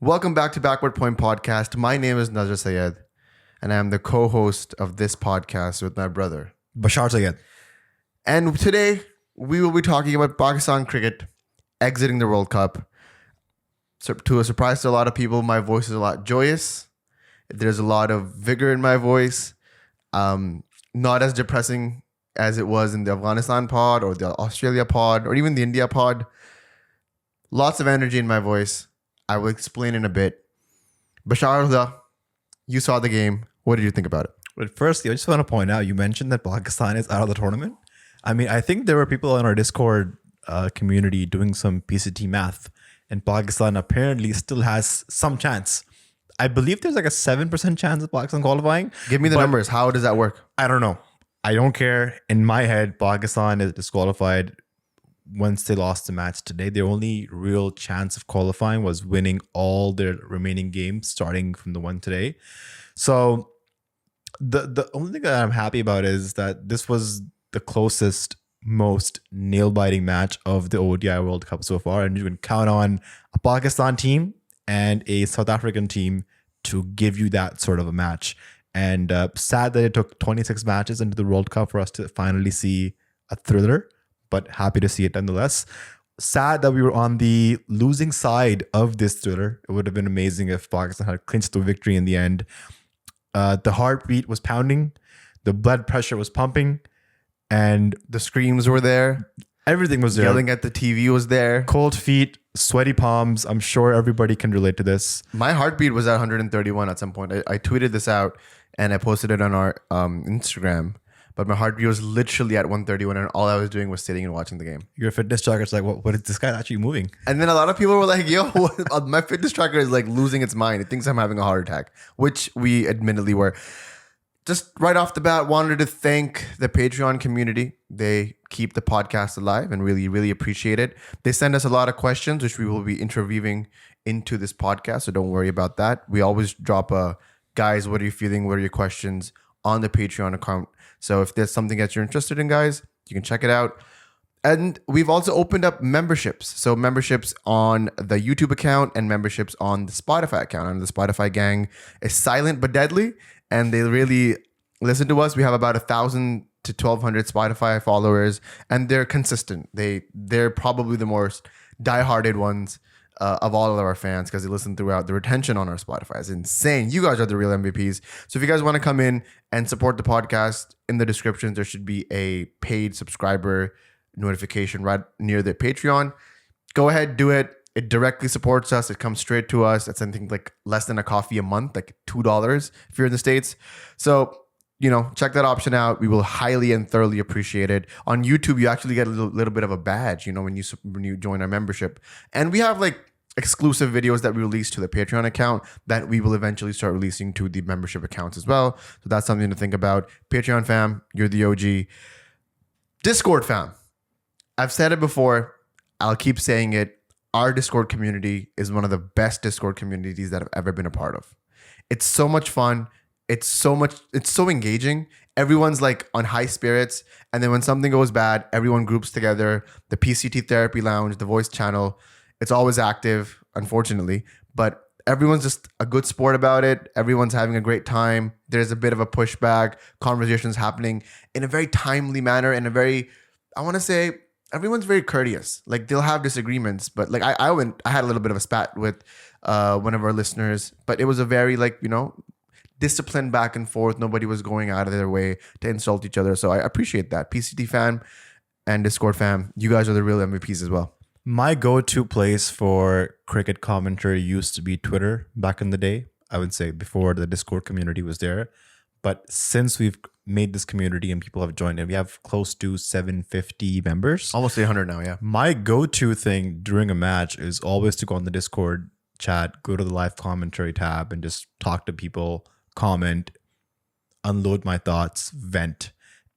Welcome back to Backward Point Podcast. My name is Nazar Sayed, and I am the co-host of this podcast with my brother, Bashar Sayed. And today, we will be talking about Pakistan cricket exiting the World Cup. So, to a surprise to a lot of people, my voice is a lot joyous. There's a lot of vigor in my voice. Not as depressing as it was in the Afghanistan pod or the Australia pod or even the India pod. Lots of energy in my voice. I will explain in a bit. Bashar, you saw the game. What did you think about it? But firstly, I just want to point out, you mentioned that Pakistan is out of the tournament. I mean, I think there were people in our Discord community doing some PCT math, and Pakistan apparently still has some chance. I believe there's like a 7% chance of Pakistan qualifying. Give me the numbers. How does that work? I don't know. I don't care. In my head, Pakistan is disqualified once they lost the match today. Their only real chance of qualifying was winning all their remaining games starting from the one today. So the only thing that I'm happy about is that this was the closest, most nail-biting match of the ODI World Cup so far, and you can count on a Pakistan team and a South African team to give you that sort of a match. And sad that it took 26 matches into the World Cup for us to finally see a thriller, but happy to see it nonetheless. Sad that we were on the losing side of this thriller. It would have been amazing if Pakistan had clinched the victory in the end. The heartbeat was pounding, the blood pressure was pumping, and The screams were there. everything was there. Yelling at the TV was there. Cold feet, sweaty palms. I'm sure everybody can relate to this. My heartbeat was at 131 at some point. I tweeted this out and I posted it on our Instagram. But my heartbeat was literally at 131, and all I was doing was sitting and watching the game. Your fitness tracker's like, what is this guy actually moving? And then a lot of people were like, yo, my fitness tracker is like losing its mind. It thinks I'm having a heart attack, which we admittedly were. Just right off the bat, wanted to thank the Patreon community. They keep the podcast alive and really, really appreciate it. They send us a lot of questions, which we will be interweaving into this podcast. So don't worry about that. We always drop guys, what are you feeling? What are your questions on the Patreon account? So if there's something that you're interested in, guys, you can check it out. And we've also opened up memberships. So memberships on the YouTube account and memberships on the Spotify account. And the Spotify gang is silent but deadly. And they really listen to us. We have about 1,000 to 1,200 Spotify followers. And they're consistent. They're probably the most dieharded ones of all of our fans, because they listen throughout. The retention on our Spotify is insane. You guys are the real MVPs. So if you guys want to come in and support the podcast, in the description there should be a paid subscriber notification right near the Patreon. Go ahead, do it. It directly supports us. It comes straight to us. It's something like less than a coffee a month, like $2 if you're in the States. So check that option out. We will highly and thoroughly appreciate it. On YouTube, you actually get a little bit of a badge, when you join our membership. And we have like exclusive videos that we release to the Patreon account that we will eventually start releasing to the membership accounts as well. So that's something to think about. Patreon fam, you're the OG. Discord fam, I've said it before. I'll keep saying it. Our Discord community is one of the best Discord communities that I've ever been a part of. It's so much fun. It's so engaging. Everyone's like on high spirits. And then when something goes bad, everyone groups together. The PCT therapy lounge, the voice channel, it's always active, unfortunately. But everyone's just a good sport about it. Everyone's having a great time. There's a bit of a pushback. Conversations happening in a very timely manner, in a very, I want to say, everyone's very courteous. Like they'll have disagreements, but like I had a little bit of a spat with one of our listeners, but it was a very disciplined back and forth. Nobody was going out of their way to insult each other. So I appreciate that. PCT fam and Discord fam, you guys are the real MVPs as well. My go-to place for cricket commentary used to be Twitter back in the day. I would say before the Discord community was there. But since we've made this community and people have joined it, we have close to 750 members. Almost 800 now, yeah. My go-to thing during a match is always to go on the Discord chat, go to the live commentary tab and just talk to people, comment, unload my thoughts, vent.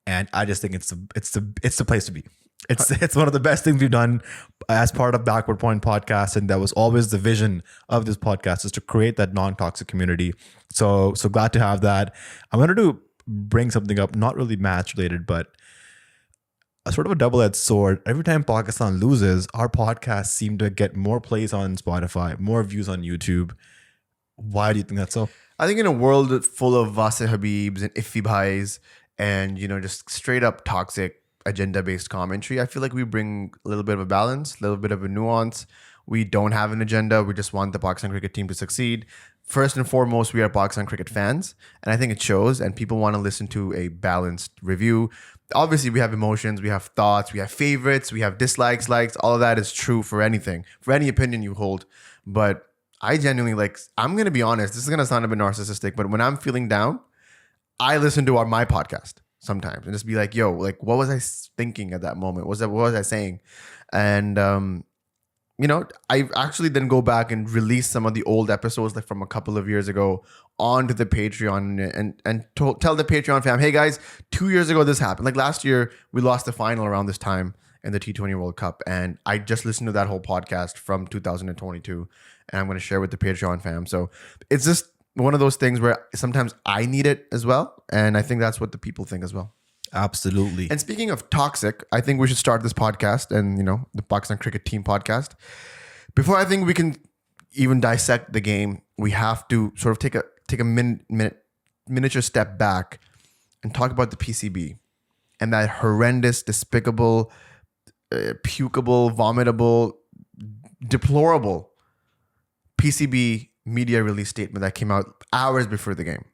And I just think it's the place to be. It's one of the best things we've done as part of Backward Point Podcast, and that was always the vision of this podcast, is to create that non-toxic community. So glad to have that. I wanted to bring something up, not really match related, but a sort of a double-edged sword. Every time Pakistan loses, our podcasts seem to get more plays on Spotify, more views on YouTube. Why do you think that's so? I think in a world full of Wase Habibs and Iffi Bhais and, just straight up toxic agenda-based commentary, I feel like we bring a little bit of a balance, a little bit of a nuance. We don't have an agenda. We just want the Pakistan cricket team to succeed. First and foremost, we are Pakistan cricket fans, and I think it shows, and people want to listen to a balanced review. Obviously, we have emotions, we have thoughts, we have favorites, we have dislikes, likes. All of that is true for anything, for any opinion you hold. But I genuinely I'm going to be honest, this is going to sound a bit narcissistic, but when I'm feeling down, I listen to my podcast sometimes and just be like, yo, what was I thinking at that moment? What was I saying? And, I actually then go back and release some of the old episodes from a couple of years ago onto the Patreon and tell the Patreon fam, hey guys, 2 years ago this happened. Like last year, we lost the final around this time in the T20 World Cup. And I just listened to that whole podcast from 2022 and I'm going to share with the Patreon fam. So it's just one of those things where sometimes I need it as well. And I think that's what the people think as well. Absolutely. And speaking of toxic, I think we should start this podcast and, the Pakistan cricket team podcast. Before I think we can even dissect the game, we have to sort of take a miniature step back and talk about the PCB and that horrendous, despicable, pukable, vomitable, deplorable PCB media release statement that came out hours before the game.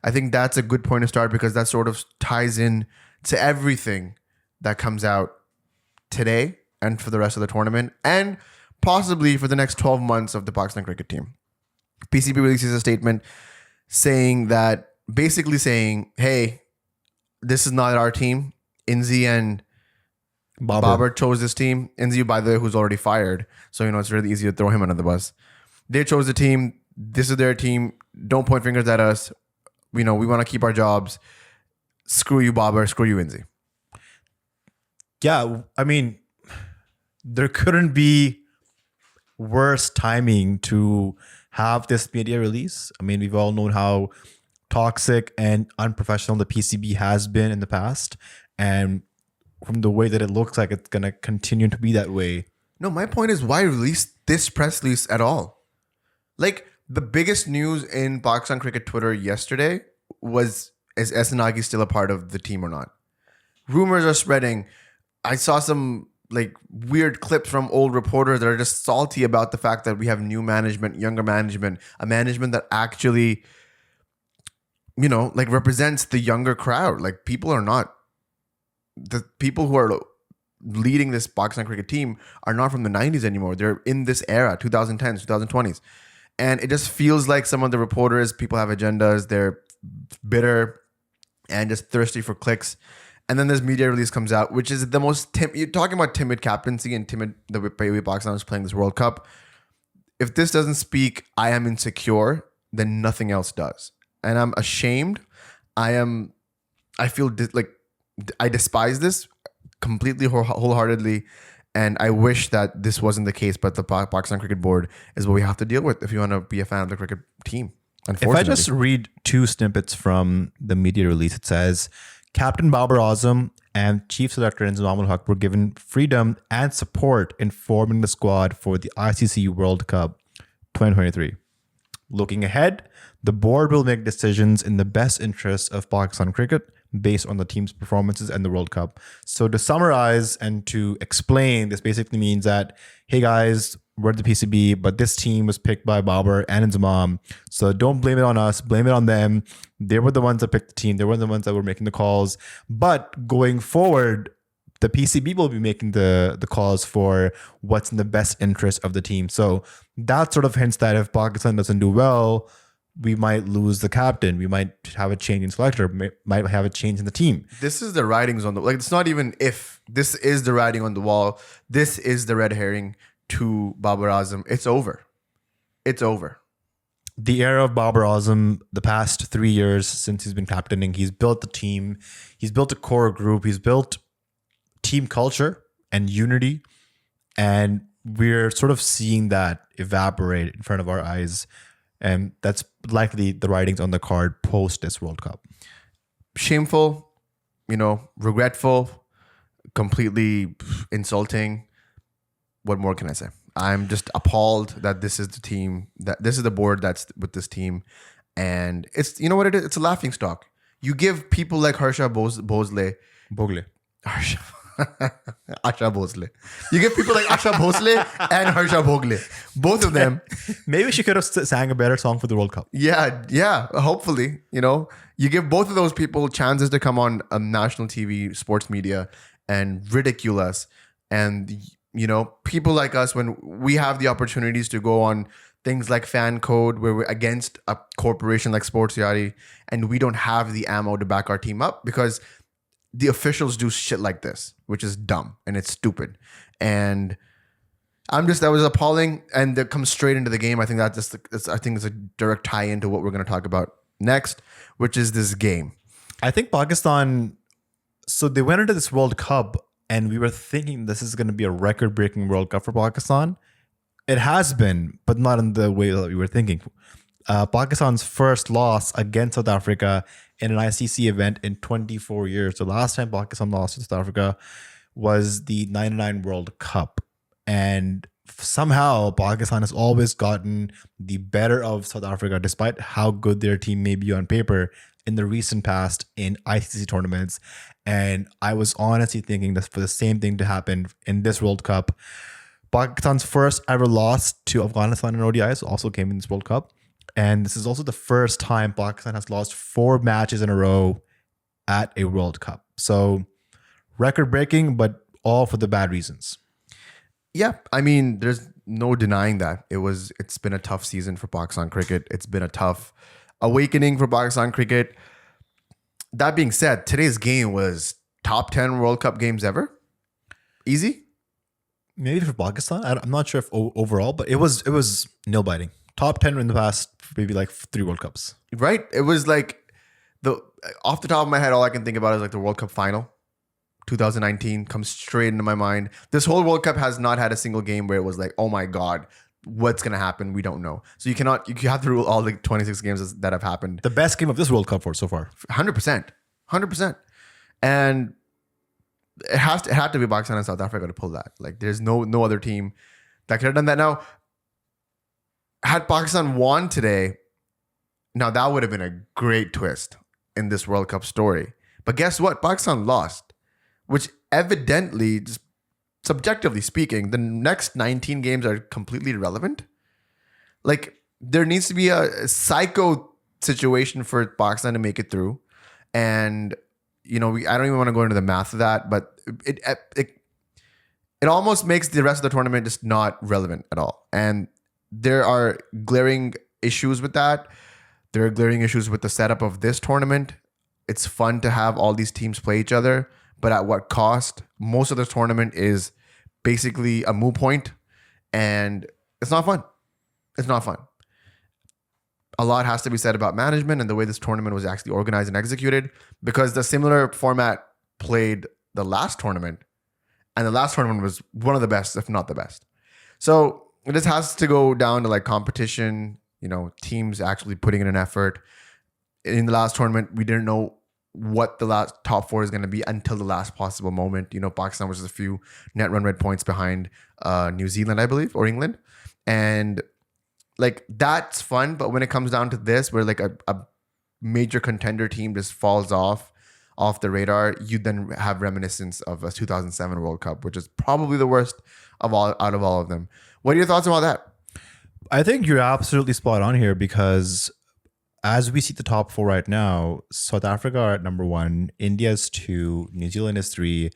I think that's a good point to start because that sort of ties in to everything that comes out today and for the rest of the tournament and possibly for the next 12 months of the Pakistan cricket team. PCB releases a statement basically saying, hey, this is not our team. Inzi and Babar chose this team. Inzi, by the way, who's already fired. So, it's really easy to throw him under the bus. They chose the team. This is their team. Don't point fingers at us. We want to keep our jobs. Screw you, Babar. Screw you, Inzi. Yeah, I mean, there couldn't be worse timing to have this media release. I mean, we've all known how toxic and unprofessional the PCB has been in the past. And from the way that it looks like it's going to continue to be that way. No, my point is why release this press release at all? The biggest news in Pakistan cricket Twitter yesterday was, is Esanagi still a part of the team or not? Rumors are spreading. I saw some weird clips from old reporters that are just salty about the fact that we have new management, younger management, a management that actually, represents the younger crowd. People are not, the people who are leading this Pakistan cricket team are not from the 90s anymore. They're in this era, 2010s, 2020s. And it just feels like some of the reporters, people have agendas, they're bitter and just thirsty for clicks. And then this media release comes out, which is the most, you're talking about timid captaincy and timid, the way Pakistan is playing this World Cup. If this doesn't speak, I am insecure, then nothing else does. And I'm ashamed. I despise this completely, wholeheartedly. And I wish that this wasn't the case, but the Pakistan Cricket Board is what we have to deal with if you want to be a fan of the cricket team. If I just read two snippets from the media release, it says, Captain Babar Azam and Chief Selector Imam Ul Haq were given freedom and support in forming the squad for the ICC World Cup 2023. Looking ahead, the board will make decisions in the best interests of Pakistan cricket based on the team's performances and the World Cup. So to summarize and to explain, this basically means that, hey guys, we're the PCB, but this team was picked by Babar and his mom. So don't blame it on us, blame it on them. They were the ones that picked the team. They were the ones that were making the calls. But going forward, the PCB will be making the calls for what's in the best interest of the team. So that sort of hints that if Pakistan doesn't do well, we might lose the captain. We might have a change in selector. Might have a change in the team. This is the writings on the it's not even if. This is the writing on the wall. This is the red herring to Babar Azam. It's over. It's over. The era of Babar Azam, the past 3 years since he's been captaining, he's built the team. He's built a core group. He's built team culture and unity. And we're sort of seeing that evaporate in front of our eyes. And that's likely the writings on the card post this World Cup. Shameful, regretful, completely insulting. What more can I say? I'm just appalled that this is the team, that this is the board that's with this team. And it's, you know what it is? It's a laughing stock. You give people like Harsha Bhosle. Harsha. Asha Bhosle. You give people like Asha Bhosle and Harsha Bhogle. Both of them. Maybe she could have sang a better song for the World Cup. Yeah. Hopefully, you give both of those people chances to come on national TV, sports media, and ridicule us. And, people like us, when we have the opportunities to go on things like Fan Code, where we're against a corporation like Sports Yari, and we don't have the ammo to back our team up because the officials do shit like this, which is dumb and it's stupid. And that was appalling, and that comes straight into the game. I think it's a direct tie into what we're going to talk about next, which is this game. I think Pakistan, so they went into this World Cup and we were thinking this is going to be a record-breaking World Cup for Pakistan. It has been, but not in the way that we were thinking. Pakistan's first loss against South Africa in an ICC event in 24 years. The last time Pakistan lost to South Africa was the 99 World Cup. And somehow Pakistan has always gotten the better of South Africa, despite how good their team may be on paper in the recent past in ICC tournaments. And I was honestly thinking that for the same thing to happen in this World Cup. Pakistan's first ever loss to Afghanistan in ODIs also came in this World Cup. And this is also the first time Pakistan has lost 4 matches in a row at a World Cup. So record-breaking, but all for the bad reasons. Yeah, I mean, there's no denying that. It's been a tough season for Pakistan cricket. It's been a tough awakening for Pakistan cricket. That being said, today's game was top 10 World Cup games ever. Easy. Maybe for Pakistan. I'm not sure if overall, but it was nail-biting. Top 10 in the past, maybe like 3 World Cups. Right? It was like, off the top of my head, all I can think about is like the World Cup final. 2019 comes straight into my mind. This whole World Cup has not had a single game where it was like, oh my God, what's going to happen? We don't know. So you have to rule all the 26 games that have happened. The best game of this World Cup so far. 100%. And it had to be Pakistan and South Africa to pull that. Like, there's no other team that could have done that. Now, had Pakistan won today, now that would have been a great twist in this World Cup story. But guess what? Pakistan lost, which evidently, just subjectively speaking, the next 19 games are completely irrelevant. Like, there needs to be a psycho situation for Pakistan to make it through. And, I don't even want to go into the math of that, but it almost makes the rest of the tournament just not relevant at all. And there are glaring issues with that. There are glaring issues with the setup of this tournament. It's fun to have all these teams play each other, but at what cost? Most of the tournament is basically a moot point, and it's not fun. It's not fun. A lot has to be said about management and the way this tournament was actually organized and executed, because the similar format played the last tournament, and the last tournament was one of the best, if not the best. So this has to go down to like competition, teams actually putting in an effort. In the last tournament, we didn't know what the last top 4 is going to be until the last possible moment. Pakistan was just a few net run rate points behind New Zealand, I believe, or England. And like, that's fun. But when it comes down to this, where like a major contender team just falls off the radar, you then have reminiscence of a 2007 World Cup, which is probably the worst out of all of them. What are your thoughts about that? I think you're absolutely spot on here, because as we see the top 4 right now, South Africa are at number 1, India is 2, New Zealand is 3,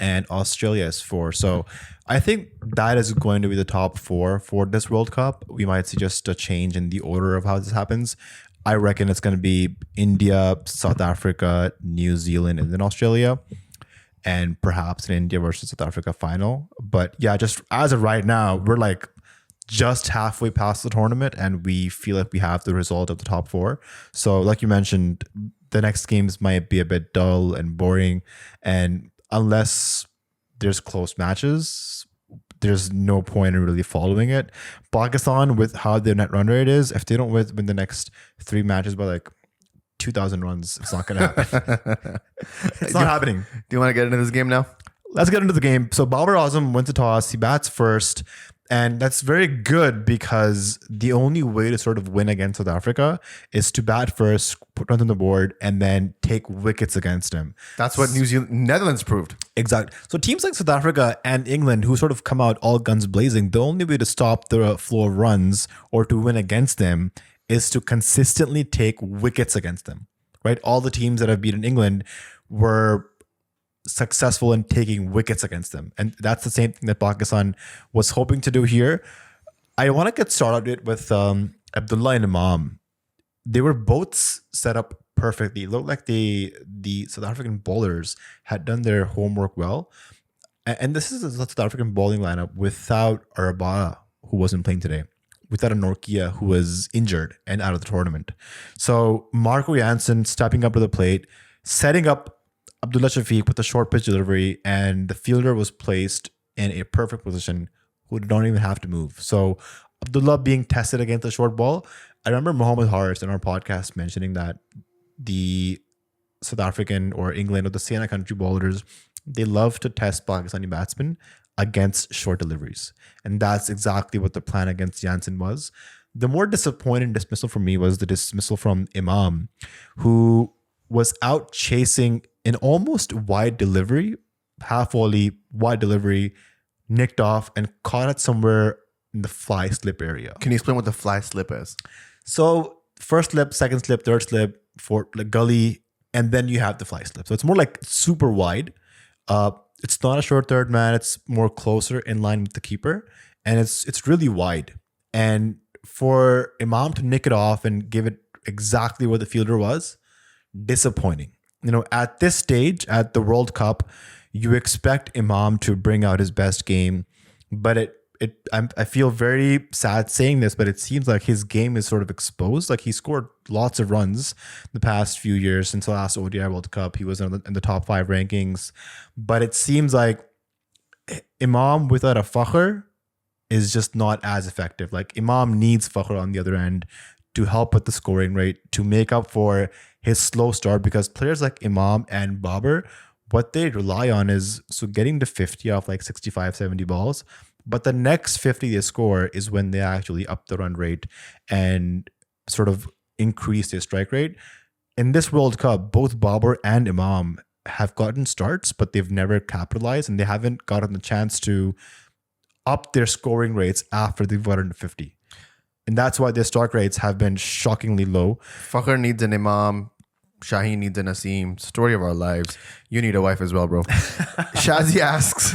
and Australia is 4. So I think that is going to be the top 4 for this World Cup. We might see just a change in the order of how this happens. I reckon it's going to be India, South Africa, New Zealand, and then Australia, and perhaps an India versus South Africa final. But yeah, just as of right now, we're like just halfway past the tournament, and we feel like we have the result of the top 4. So like you mentioned, the next games might be a bit dull and boring, and unless there's close matches, there's no point in really following it. Pakistan, with how their net run rate is, if they don't win the next 3 matches by like 2,000 runs, it's not going to happen. It's not happening. Do you want to get into this game now? let's get into the game. So Babar Azam wins the toss. He bats first. And that's very good because the only way to sort of win against South Africa is to bat first, put runs on the board, and then take wickets against him. That's what Netherlands proved. Exactly. So teams like South Africa and England, who sort of come out all guns blazing, the only way to stop the flow of runs or to win against them is to consistently take wickets against them, right? All the teams that have beaten England were successful in taking wickets against them. And that's the same thing that Pakistan was hoping to do here. I want to get started with Abdullah and Imam. They were both set up perfectly. It looked like the South African bowlers had done their homework well. And this is a South African bowling lineup without Arabada, who wasn't playing today, without a Norkia, who was injured and out of the tournament. So Marco Jansen stepping up to the plate, setting up Abdullah Shafiq with a short pitch delivery, and the fielder was placed in a perfect position who did not even have to move. So Abdullah being tested against the short ball. I remember Mohammad Haris in our podcast mentioning that the South African or England or the Siena country bowlers, they love to test Pakistani batsmen against short deliveries. And that's exactly what the plan against Jansen was. The more disappointing dismissal for me was the dismissal from Imam, who was out chasing an almost wide delivery, half volley, wide delivery, nicked off and caught it somewhere in the fly slip area. Can you explain what the fly slip is? So first slip, second slip, third slip, fourth like gully, and then you have the fly slip. So it's more like super wide. It's not a short third man. It's more closer in line with the keeper, and it's really wide. And for Imam to nick it off and give it exactly where the fielder was, disappointing. You know, at this stage, at the World Cup, you expect Imam to bring out his best game, but I feel very sad saying this, but it seems like his game is sort of exposed. Like he scored lots of runs the past few years since the last ODI World Cup. He was in the top 5 rankings, but it seems like Imam without a Fakhr is just not as effective. Like Imam needs Fakhr on the other end to help with the scoring rate, to make up for his slow start, because players like Imam and Babar, what they rely on is getting to 50 off like 65, 70 balls. But the next 50 they score is when they actually up the run rate and sort of increase their strike rate. In this World Cup, both Babar and Imam have gotten starts, but they've never capitalized, and they haven't gotten the chance to up their scoring rates after they've gotten to 50. And that's why their strike rates have been shockingly low. Fakhr needs an Imam. Shaheen needs a Naseem. Story of our lives. You need a wife as well, bro. Shazi asks,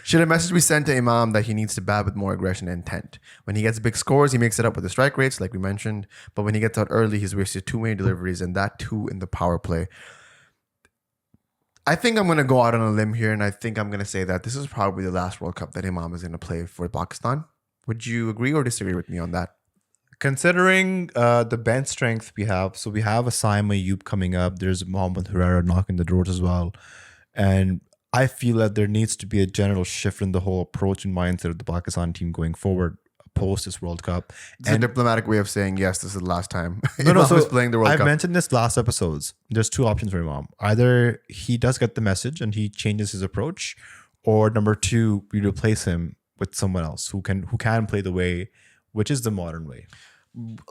should a message be sent to Imam that he needs to bat with more aggression and intent? When he gets big scores, he makes it up with the strike rates, like we mentioned. But when he gets out early, he's wasted too many deliveries, and that too in the power play. I think I'm going to go out on a limb here, and I think I'm going to say that this is probably the last World Cup that Imam is going to play for Pakistan. Would you agree or disagree with me on that? Considering the bench strength we have, so we have Waseem Jr coming up. There's Mohammad Herrera knocking the doors as well. And I feel that there needs to be a general shift in the whole approach and mindset of the Pakistan team going forward post this World Cup. It's a diplomatic way of saying, yes, this is the last time No, so Imam is playing the World I've Cup. mentioned this last episodes. There's 2 options for Imam. Either he does get the message and he changes his approach, or number 2, we replace him with someone else who can play the way, which is the modern way.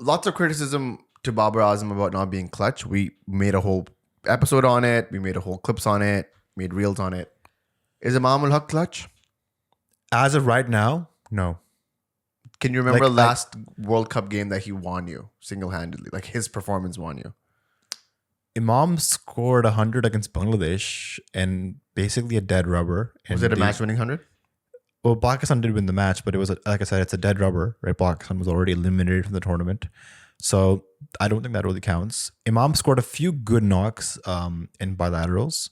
Lots of criticism to Babar Azam about not being clutch. We made a whole episode on it. We made a whole clips on it. Made reels on it. Is Imam Ul Haq clutch? As of right now, no. Can you remember last World Cup game that he won you single-handedly? Like his performance won you. Imam scored 100 against Bangladesh and basically a dead rubber. Was it a match-winning 100? Well, Pakistan did win the match, but it was, like I said, it's a dead rubber, right? Pakistan was already eliminated from the tournament. So I don't think that really counts. Imam scored a few good knocks in bilaterals.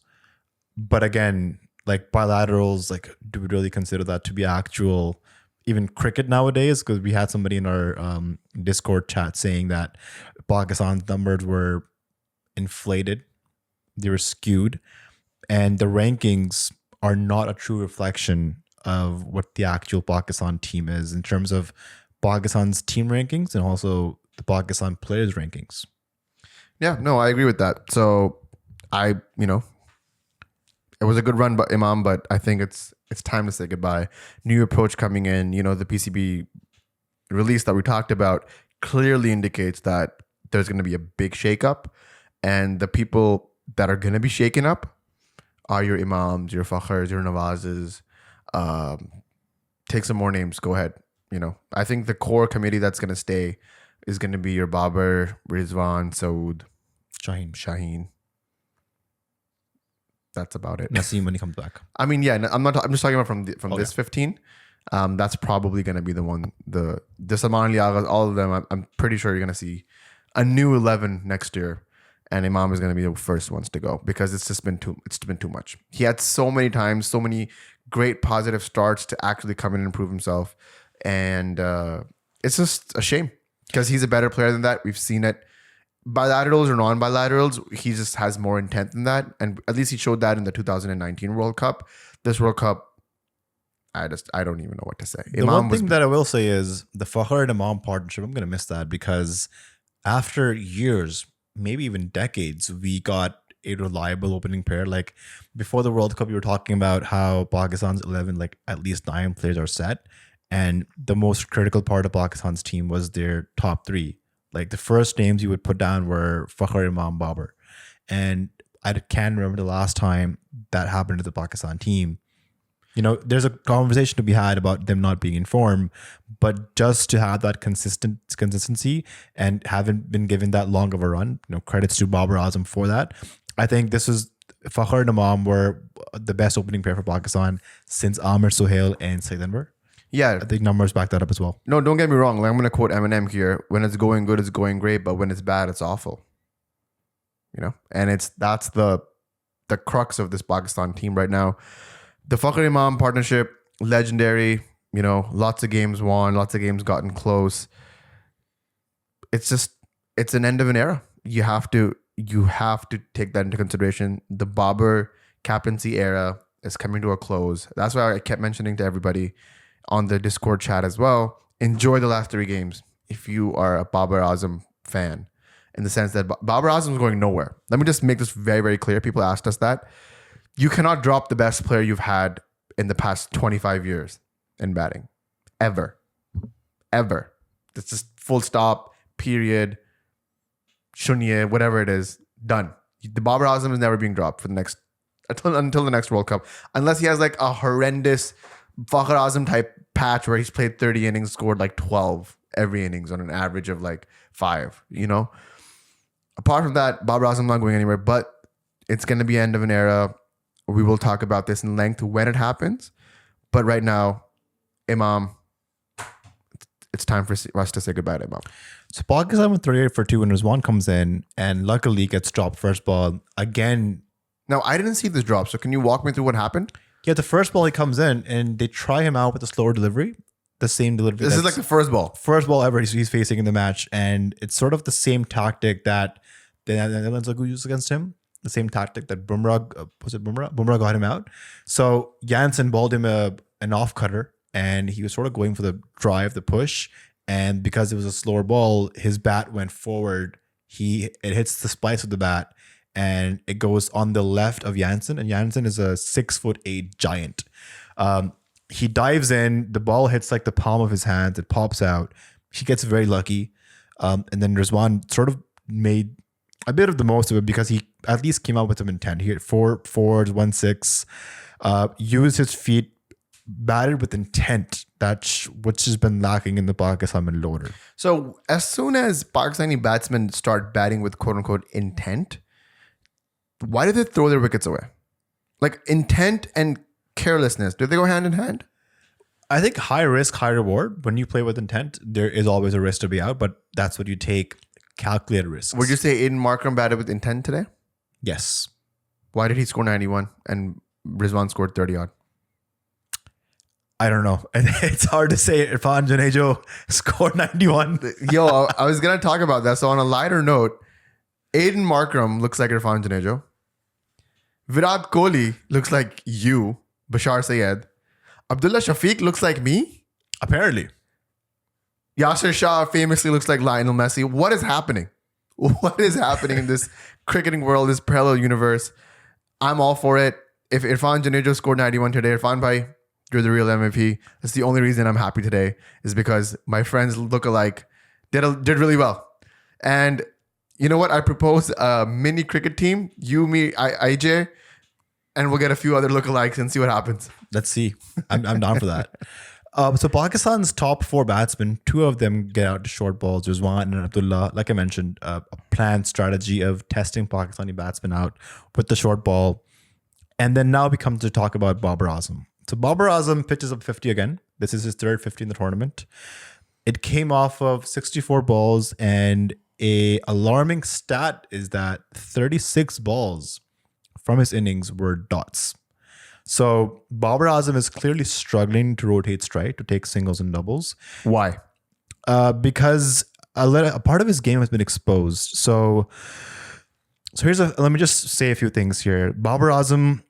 But again, like bilaterals, like do we really consider that to be actual, even cricket nowadays? Because we had somebody in our Discord chat saying that Pakistan's numbers were inflated. They were skewed. And the rankings are not a true reflection of what the actual Pakistan team is in terms of Pakistan's team rankings and also the Pakistan players rankings. Yeah, no, I agree with that. So it was a good run, but Imam. But I think it's time to say goodbye. New approach coming in. You know, the PCB release that we talked about clearly indicates that there's going to be a big shakeup, and the people that are going to be shaken up are your Imams, your Fakhars, your Nawazes. Take some more names. Go ahead. You know, I think the core committee that's going to stay is going to be your Babar, Rizwan, Saud, Shaheen. That's about it. Naseem when he comes back. I mean, yeah, I'm just talking about from this 15. Okay. That's probably going to be the one. The Saman Liagas, all of them. I'm pretty sure you're going to see a new 11 next year, and Imam is going to be the first ones to go because it's been too much. He had so many times, so many great positive starts to actually come in and prove himself, and it's just a shame because he's a better player than that. We've seen it. Bilaterals or non-bilaterals, he just has more intent than that. And at least he showed that in the 2019 World Cup. This World Cup, I don't even know what to say. The one thing that I will say is the Fakhar and Imam partnership, I'm going to miss that because after years, maybe even decades, we got a reliable opening pair. Like before the World Cup, you were talking about how Pakistan's 11, like at least 9 players are set. And the most critical part of Pakistan's team was their top 3. Like the first names you would put down were Fakhar, Imam, Babar. And I can't remember the last time that happened to the Pakistan team. You know, there's a conversation to be had about them not being informed, but just to have that consistency and haven't been given that long of a run, you know, credits to Babar Azam for that. I think this is Fakhar and Imam were the best opening pair for Pakistan since Amir Sohail and Said Anwar. Yeah. I think numbers back that up as well. No, don't get me wrong. Like, I'm going to quote Eminem here. When it's going good, it's going great. But when it's bad, it's awful. You know? And that's the crux of this Pakistan team right now. The Fakhar Imam partnership, legendary. You know, lots of games won. Lots of games gotten close. It's an end of an era. You have to take that into consideration. The Babar captaincy era is coming to a close. That's why I kept mentioning to everybody on the Discord chat as well, enjoy the last 3 games if you are a Babar Azam fan, in the sense that Babar Azam is going nowhere. Let me just make this very, very clear. People asked us that. You cannot drop the best player you've had in the past 25 years in batting. Ever. It's just full stop, period, shunya, whatever it is, done. The Babar Azam is never being dropped for the next until the next World Cup. Unless he has like a horrendous Fakhar Azam type patch where he's played 30 innings, scored like 12 every innings on an average of like 5, you know? Apart from that, Babar Azam not going anywhere, but it's going to be end of an era. We will talk about this in length when it happens. But right now, Imam, it's time for us to say goodbye to Imam. So Pakistan with 38 for 2 when Rizwan comes in and luckily gets dropped first ball. Again. Now, I didn't see this drop, so can you walk me through what happened? Yeah, the first ball he comes in and they try him out with a slower delivery. The same delivery. This is like the first ball. First ball ever he's facing in the match. And it's sort of the same tactic that the Netherlands used against him. The same tactic that Bumrah, was it Bumrah? Bumrah got him out. So Janssen balled him an off cutter and he was sort of going for the drive, the push. And because it was a slower ball, his bat went forward. It hits the splice of the bat. And it goes on the left of Janssen, and Janssen is a 6'8" giant. He dives in, the ball hits like the palm of his hand, it pops out. He gets very lucky, and then Rizwan sort of made a bit of the most of it because he at least came out with some intent. He hit 4 fours, 1 6, used his feet, batted with intent, which has been lacking in the Pakistan loader. So as soon as Pakistani batsmen start batting with quote unquote intent, why do they throw their wickets away? Like intent and carelessness, do they go hand in hand? I think high risk, high reward. When you play with intent, there is always a risk to be out, but that's what you take, calculated risks. Would you say Aiden Markram batted with intent today? Yes. Why did he score 91 and Rizwan scored 30 odd? I don't know. It's hard to say Irfan Janejo scored 91. Yo, I was going to talk about that. So on a lighter note, Aiden Markram looks like Irfan Janejo. Virat Kohli looks like you, Bashar Sayed. Abdullah Shafiq looks like me. Apparently. Yasir Shah famously looks like Lionel Messi. What is happening? What is happening in this cricketing world, this parallel universe? I'm all for it. if Irfan Janejo scored 91 today, Irfan bhai, you're the real MVP. That's the only reason I'm happy today is because my friends look-alike did really well. And you know what? I propose a mini cricket team. You, me, IJ, and we'll get a few other lookalikes and see what happens. Let's see. I'm down for that. So Pakistan's top 4 batsmen, 2 of them get out to short balls. Rizwan and Abdullah. Like I mentioned, a planned strategy of testing Pakistani batsmen out with the short ball. And then now we come to talk about Babar Azam. So Babar Azam pitches up 50 again. This is his third 50 in the tournament. It came off of 64 balls, and a alarming stat is that 36 balls from his innings were dots. So Babar Azam is clearly struggling to rotate strike, to take singles and doubles. Why? Because a part of his game has been exposed. So let me just say a few things here. Babar Azam,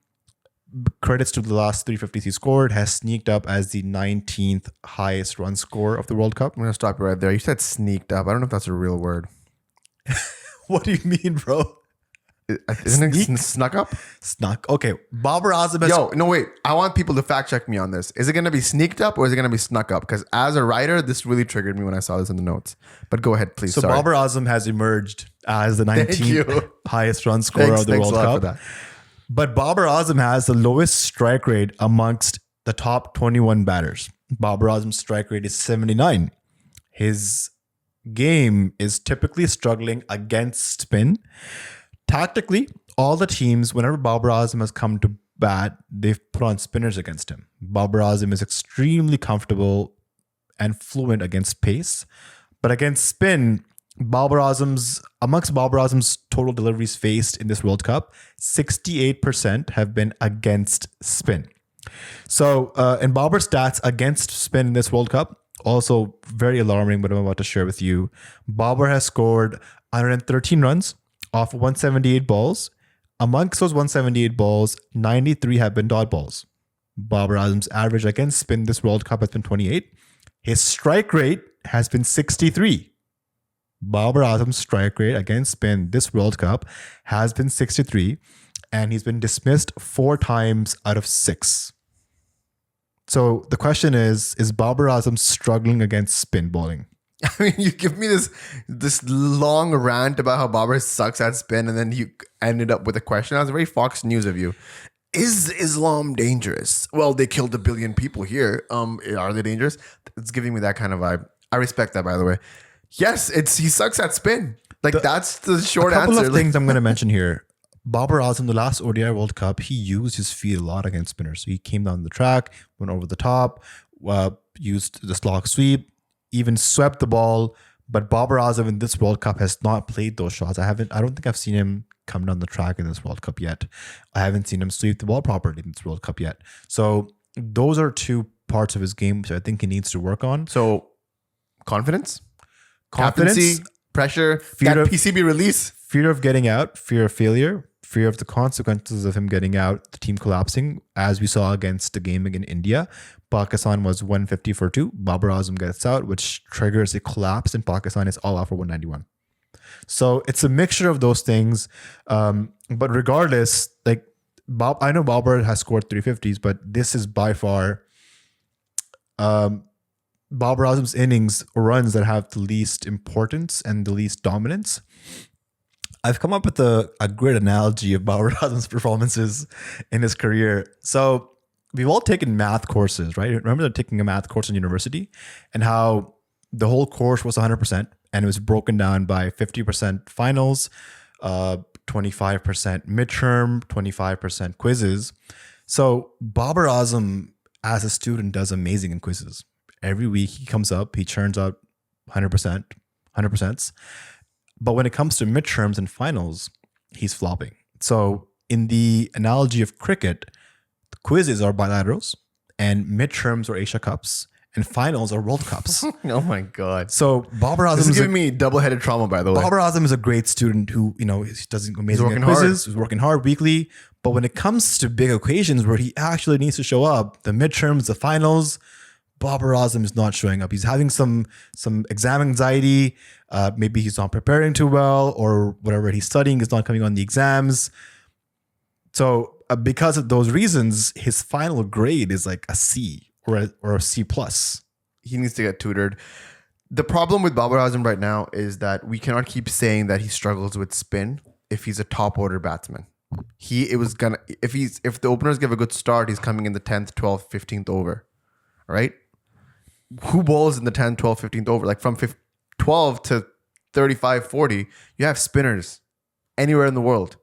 credits to the last 350s he scored, has sneaked up as the 19th highest run score of the World Cup. I'm going to stop you right there. You said sneaked up. I don't know if that's a real word. What do you mean, bro? Isn't it snuck up? Snuck. Okay. Babar Azam has... Yo, no, wait. I want people to fact check me on this. Is it going to be sneaked up or is it going to be snuck up? Because as a writer, this really triggered me when I saw this in the notes. But go ahead, please. So Sorry. Babar Azam has emerged as the 19th highest run scorer of the World Cup. But Babar Azam has the lowest strike rate amongst the top 21 batters. Babar Azam's strike rate is 79. His game is typically struggling against spin. Tactically, all the teams, whenever Babar Azam has come to bat, they've put on spinners against him. Babar Azam is extremely comfortable and fluent against pace. But against spin, amongst Babar Azam's total deliveries faced in this World Cup, 68% have been against spin. So in Babar's stats against spin in this World Cup, also very alarming what I'm about to share with you. Babar has scored 113 runs off 178 balls. Amongst those 178 balls, 93 have been dot balls. Babar Azam's average against spin this World Cup has been 28. His strike rate has been 63. Babar Azam's strike rate against spin this World Cup has been 63, and he's been dismissed 4 times out of 6. So the question is Babar Azam struggling against spin bowling? I mean, you give me this long rant about how Babar sucks at spin, and then you ended up with a question. That was very Fox News of you. Is Islam dangerous? Well, they killed 1 billion people here. Are they dangerous? It's giving me that kind of vibe. I respect that, by the way. Yes, he sucks at spin. That's the short answer. A couple of things I'm going to mention here. Babar Azam, the last ODI World Cup, he used his feet a lot against spinners. So he came down the track, went over the top, used the slog sweep, even swept the ball. But Babar Azam in this World Cup has not played those shots. I don't think I've seen him come down the track in this World Cup yet. I haven't seen him sweep the ball properly in this World Cup yet. So those are 2 parts of his game which I think he needs to work on. So confidence, captaincy, pressure, fear of PCB release, fear of getting out, fear of failure, fear of the consequences of him getting out, the team collapsing, as we saw against the game in India. Pakistan was 150 for 2. Babar Azam gets out, which triggers a collapse, and Pakistan is all out for 191. So it's a mixture of those things. But regardless, I know Babar has scored 350s, but this is by far Babar Azam's innings runs that have the least importance and the least dominance. I've come up with a great analogy of Babar Azam's performances in his career. So we've all taken math courses, right? Remember taking a math course in university and how the whole course was 100% and it was broken down by 50% finals, 25% midterm, 25% quizzes. So Babar Azam as a student does amazing in quizzes. Every week he comes up, he churns out 100%. But when it comes to midterms and finals, he's flopping. So in the analogy of cricket, the quizzes are bilaterals and midterms are Asia Cups and finals are World Cups. Oh my God. So Babar Azam is giving me double-headed trauma, by the way. Babar Azam is a great student who, he does amazing at quizzes. He's working hard weekly. But when it comes to big occasions where he actually needs to show up, the midterms, the finals, Babar Azam is not showing up. He's having some exam anxiety. Maybe he's not preparing too well, or whatever he's studying is not coming on the exams. So because of those reasons, his final grade is like a C or a C plus. He needs to get tutored. The problem with Babar Azam right now is that we cannot keep saying that he struggles with spin if he's a top order batsman. If the openers give a good start, he's coming in the 10th, 12th, 15th over. Right? Who bowls in the 10th, 12th, 15th over? Like from 12 to 35, 40, you have spinners anywhere in the world.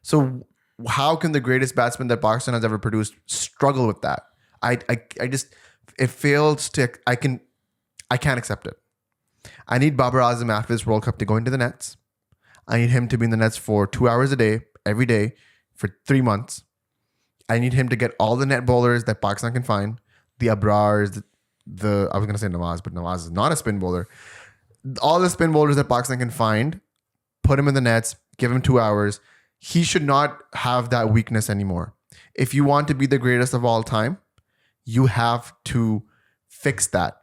So how can the greatest batsman that Pakistan has ever produced struggle with that? I can't accept it. I need Babar Azam after this World Cup to go into the nets. I need him to be in the nets for 2 hours a day, every day, for 3 months. I need him to get all the net bowlers that Pakistan can find. The Abrars, I was going to say Nawaz, but Nawaz is not a spin bowler. All the spin bowlers that Pakistan can find, put him in the nets, give him 2 hours. He should not have that weakness anymore. If you want to be the greatest of all time, you have to fix that.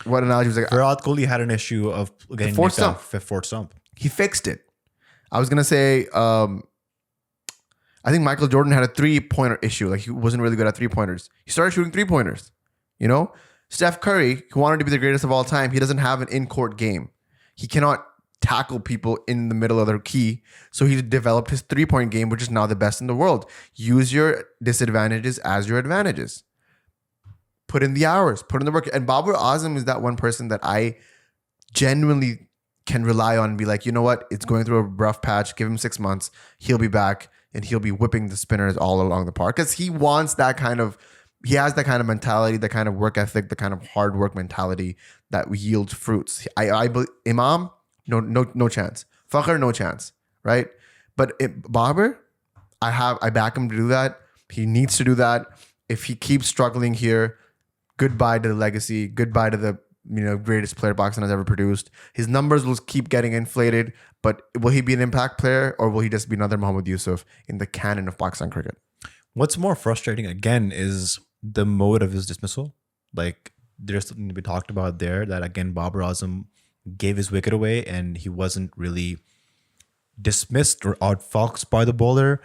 What analogy was like? Virat Kohli had an issue of getting fourth stump. He fixed it. I was gonna say, I think Michael Jordan had a 3-pointer issue. Like he wasn't really good at 3-pointers. He started shooting 3-pointers. You know, Steph Curry, who wanted to be the greatest of all time, he doesn't have an in-court game. He cannot tackle people in the middle of their key. So he developed his 3-point game, which is now the best in the world. Use your disadvantages as your advantages. Put in the hours, put in the work. And Babar Azam is that one person that I genuinely can rely on and be like, you know what? It's going through a rough patch. Give him 6 months. He'll be back and he'll be whipping the spinners all along the park. Because he has that kind of mentality, the kind of work ethic, the kind of hard work mentality that yields fruits. Imam, no chance. Fakhr, no chance. Right? But Babar, I back him to do that. He needs to do that. If he keeps struggling here, goodbye to the legacy. Goodbye to the greatest player Pakistan has ever produced. His numbers will keep getting inflated, but will he be an impact player or will he just be another Mohammad Yusuf in the canon of Pakistan cricket? What's more frustrating again is the mode of his dismissal. Like there's something to be talked about there that again Babar Azam gave his wicket away and he wasn't really dismissed or outfoxed by the bowler.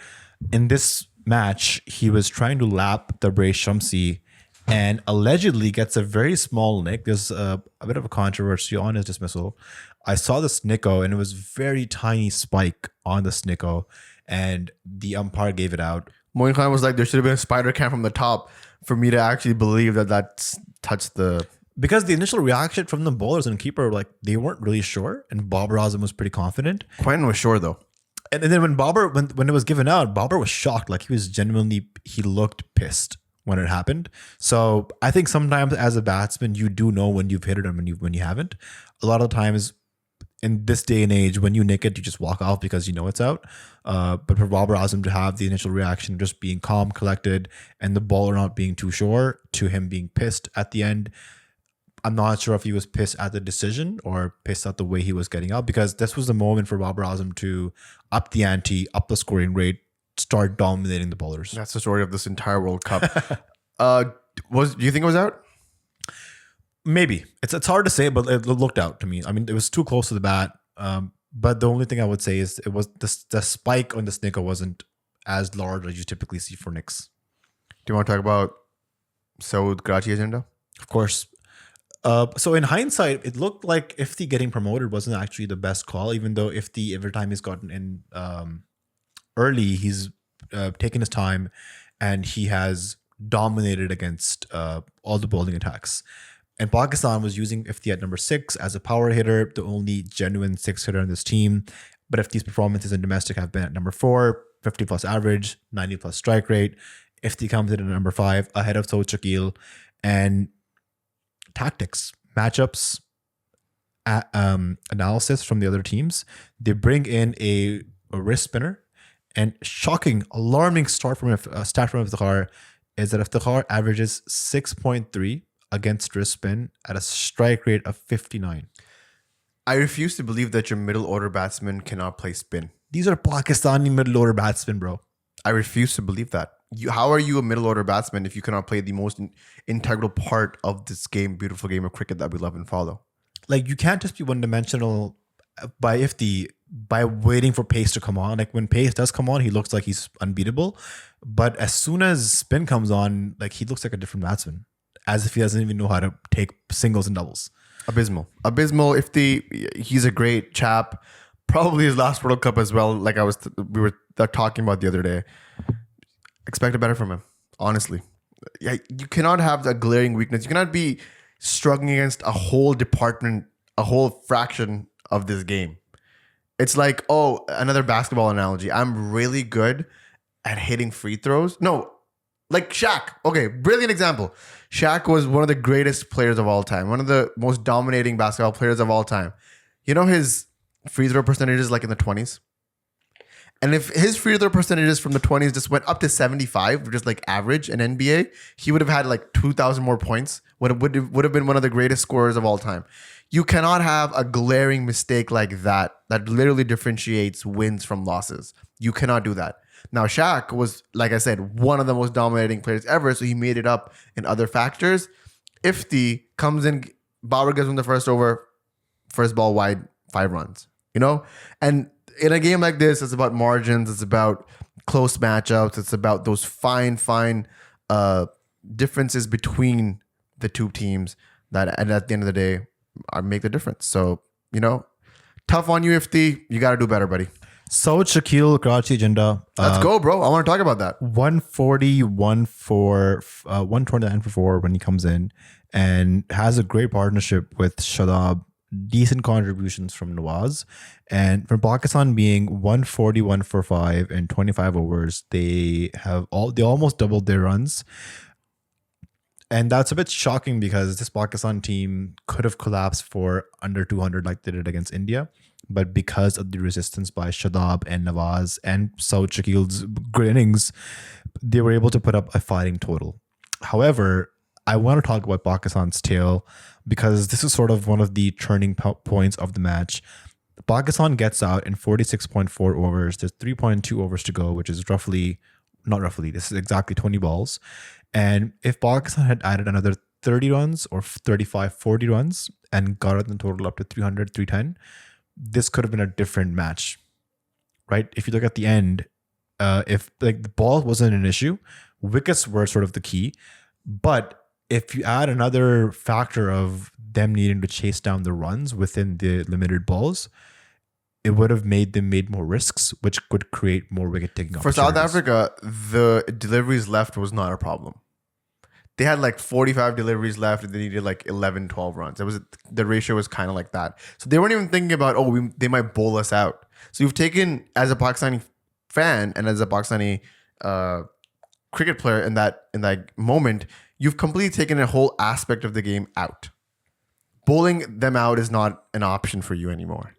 In this match, he was trying to lap the Brace Shamsi and allegedly gets a very small nick. There's a bit of a controversy on his dismissal. I saw the snicko and it was very tiny spike on the snicko and the umpire gave it out. Moin Khan was like, there should have been a spider cam from the top for me to actually believe that touched the... Because the initial reaction from the bowlers and keeper, like they weren't really sure and Babar Azam was pretty confident. Quentin was sure though. And then when it was given out, Babar was shocked. Like he looked pissed when it happened. So I think sometimes as a batsman, you do know when you've hit it and when you haven't. A lot of the times in this day and age, when you nick it, you just walk off because you know it's out. But for Babar Azam to have the initial reaction, just being calm, collected, and the bowler not being too sure, to him being pissed at the end, I'm not sure if he was pissed at the decision or pissed at the way he was getting out, because this was the moment for Babar Azam to up the ante, up the scoring rate, start dominating the bowlers. That's the story of this entire World Cup. Do you think it was out? Maybe. It's hard to say, but it looked out to me. I mean, it was too close to the bat. But the only thing I would say is it was the spike on the snicko wasn't as large as you typically see for nicks. Do you want to talk about Saud Karachi agenda? Of course. So in hindsight, it looked like Ifti getting promoted wasn't actually the best call, even though Ifti, every time he's gotten in early, he's taken his time and he has dominated against all the bowling attacks. And Pakistan was using Ifti at number 6 as a power hitter, the only genuine 6 hitter on this team. But Ifti's performances in domestic have been at number 4, 50 plus average, 90 plus strike rate. Ifti comes in at number 5, ahead of Saud Shakil. And tactics, matchups, analysis from the other teams. They bring in a wrist spinner, and shocking, alarming stat from Iftikhar is that Iftikhar averages 6.3 against wrist spin at a strike rate of 59. I refuse to believe that your middle order batsman cannot play spin. These are Pakistani middle order batsmen, bro. I refuse to believe that. How are you a middle order batsman if you cannot play the most integral part of this beautiful game of cricket that we love and follow? Like, you can't just be one dimensional. By Ifti, by waiting for pace to come on. Like when pace does come on, he looks like he's unbeatable. But as soon as spin comes on, like he looks like a different batsman, as if he doesn't even know how to take singles and doubles. Abysmal. He's a great chap. Probably his last World Cup as well. Like we were talking about the other day. Expected better from him, honestly. Yeah, you cannot have a glaring weakness. You cannot be struggling against a whole department, a whole fraction of this game. It's like, oh, another basketball analogy. I'm really good at hitting free throws. No, like Shaq. Okay, brilliant example. Shaq was one of the greatest players of all time. One of the most dominating basketball players of all time. You know his free throw percentage is like in the 20s? And if his free throw percentages from the 20s just went up to 75, just like average in NBA, he would have had like 2,000 more points. Would have been one of the greatest scorers of all time. You cannot have a glaring mistake like that literally differentiates wins from losses. You cannot do that. Now, Shaq was, like I said, one of the most dominating players ever, so he made it up in other factors. Ifti comes in, Babar gives him the first over, first ball wide, 5 runs. You know? And in a game like this, it's about margins. It's about close matchups. It's about those fine differences between the two teams that, and at the end of the day, make the difference. So, you know, tough on you, Ifti. You got to do better, buddy. Saud, Shakil, Karachi agenda. Let's go, bro. I want to talk about that. 140, 129 for 4 when he comes in, and has a great partnership with Shadab. Decent contributions from Nawaz, and from Pakistan being 141 for 5 in 25 overs, they almost doubled their runs, and that's a bit shocking because this Pakistan team could have collapsed for under 200 like they did against India, but because of the resistance by Shadab and Nawaz and Saud Shakil's great innings, they were able to put up a fighting total. However, I want to talk about Pakistan's tail because this is sort of one of the turning points of the match. Pakistan gets out in 46.4 overs. There's 3.2 overs to go, which is this is exactly 20 balls. And if Pakistan had added another 30 runs or 35, 40 runs and got it in total up to 300, 310, this could have been a different match, right? If you look at the end, if like the ball wasn't an issue, wickets were sort of the key. But if you add another factor of them needing to chase down the runs within the limited balls, it would have made more risks, which could create more wicket taking opportunities. For South Africa, the deliveries left was not a problem. They had like 45 deliveries left and they needed like 11, 12 runs. The ratio was kind of like that. So they weren't even thinking about, they might bowl us out. So you've taken, as a Pakistani fan and as a Pakistani cricket player in that moment, you've completely taken a whole aspect of the game out. Bowling them out is not an option for you anymore.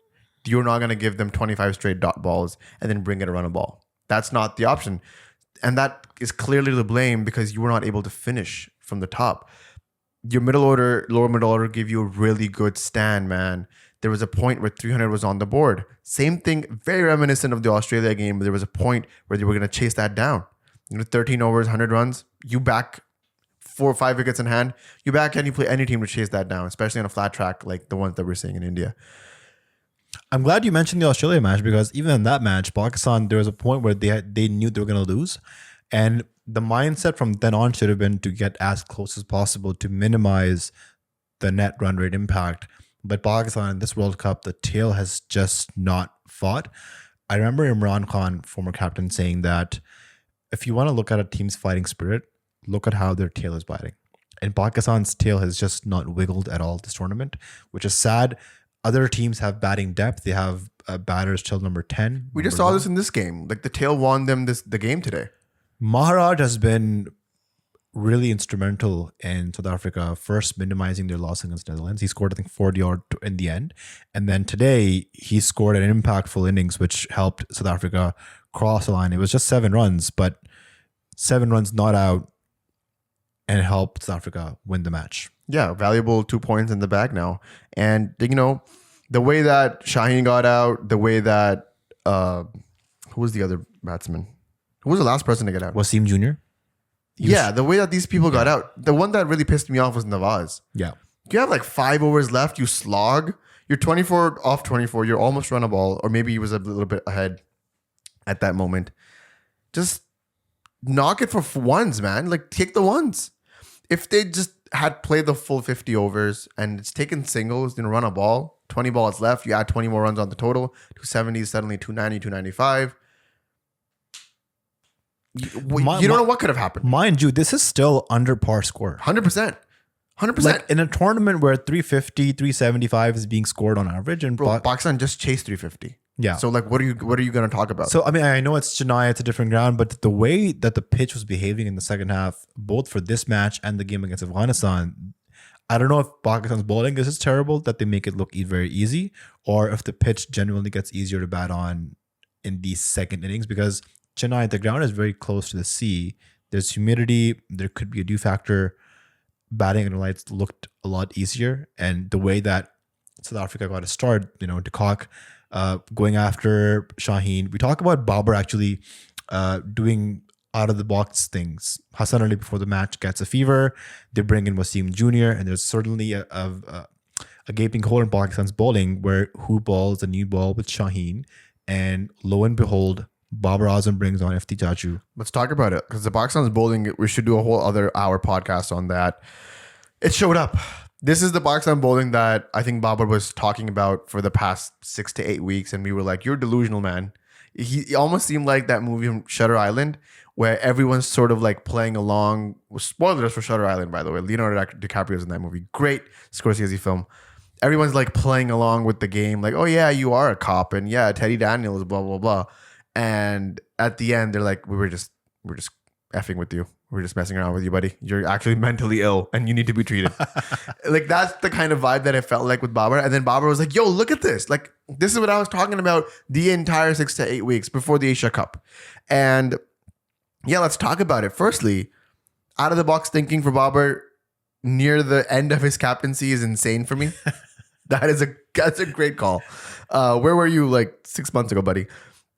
You're not going to give them 25 straight dot balls and then bring it a run a ball. That's not the option. And that is clearly the blame because you were not able to finish from the top. Your lower middle order gave you a really good stand, man. There was a point where 300 was on the board. Same thing, very reminiscent of the Australia game, but there was a point where they were going to chase that down. 13 overs, 100 runs, you back 4 or 5 wickets in hand, you back and you play any team to chase that down, especially on a flat track like the ones that we're seeing in India. I'm glad you mentioned the Australia match because even in that match, Pakistan, there was a point where they knew they were going to lose. And the mindset from then on should have been to get as close as possible to minimize the net run rate impact. But Pakistan in this World Cup, the tail has just not fought. I remember Imran Khan, former captain, saying that if you want to look at a team's fighting spirit, look at how their tail is biting. And Pakistan's tail has just not wiggled at all this tournament, which is sad. Other teams have batting depth. They have batters till number 10. We just saw this in this game. Like the tail won them the game today. Maharaj has been really instrumental in South Africa, first minimizing their loss against Netherlands. He scored, I think, 40 odd in the end. And then today, he scored an impactful innings, which helped South Africa cross the line. It was just 7 runs, but 7 runs not out and helped South Africa win the match. Yeah, valuable 2 points in the bag now. And, the way that Shaheen got out, the way that, who was the other batsman? Who was the last person to get out? Waseem Jr.? Yeah, the way that these people got out. The one that really pissed me off was Nawaz. Yeah. You have like 5 overs left. You slog. You're 24 off 24. You're almost run a ball, or maybe he was a little bit ahead at that moment. Just knock it for ones, man. Like, take the ones. If they just had played the full 50 overs and it's taken singles, run a ball, 20 balls left, you add 20 more runs on the total, 270, suddenly 290, 295. You don't know what could have happened. Mind you, this is still under par score. 100%. 100%. Like in a tournament where 350, 375 is being scored on average. And Pakistan just chased 350. Yeah. So like, what are you going to talk about? So, I mean, I know it's Chennai, it's a different ground, but the way that the pitch was behaving in the second half, both for this match and the game against Afghanistan, I don't know if Pakistan's bowling is just terrible that they make it look very easy, or if the pitch genuinely gets easier to bat on in these second innings, because Chennai, the ground is very close to the sea. There's humidity. There could be a dew factor. Batting in the lights looked a lot easier. And the way that South Africa got a start, de Kock going after Shaheen. We talk about Babar actually doing out of the box things. Hassan Ali before the match gets a fever. They bring in Waseem Jr. And there's certainly a gaping hole in Pakistan's bowling where who balls the new ball with Shaheen. And lo and behold, Babar Azam brings on Iftikhar. Let's talk about it, because the Pakistan's bowling, we should do a whole other hour podcast on that. It showed up. This is the Pakistan bowling that I think Babar was talking about for the past 6 to 8 weeks, and we were like, you're delusional, man. He almost seemed like that movie from Shutter Island, where everyone's sort of like playing along. Spoilers for Shutter Island, by the way. Leonardo DiCaprio's in that movie. Great Scorsese film. Everyone's like playing along with the game, like, oh yeah, you are a cop, and yeah, Teddy Daniels, blah, blah, blah. And at the end, they're like, we're just effing with you. We're just messing around with you, buddy. You're actually mentally ill and you need to be treated. Like, that's the kind of vibe that it felt like with Babar. And then Babar was like, yo, look at this. Like, this is what I was talking about the entire 6 to 8 weeks before the Asia Cup. And yeah, let's talk about it. Firstly, out of the box thinking for Babar near the end of his captaincy is insane for me. That's a great call. Where were you like 6 months ago, buddy?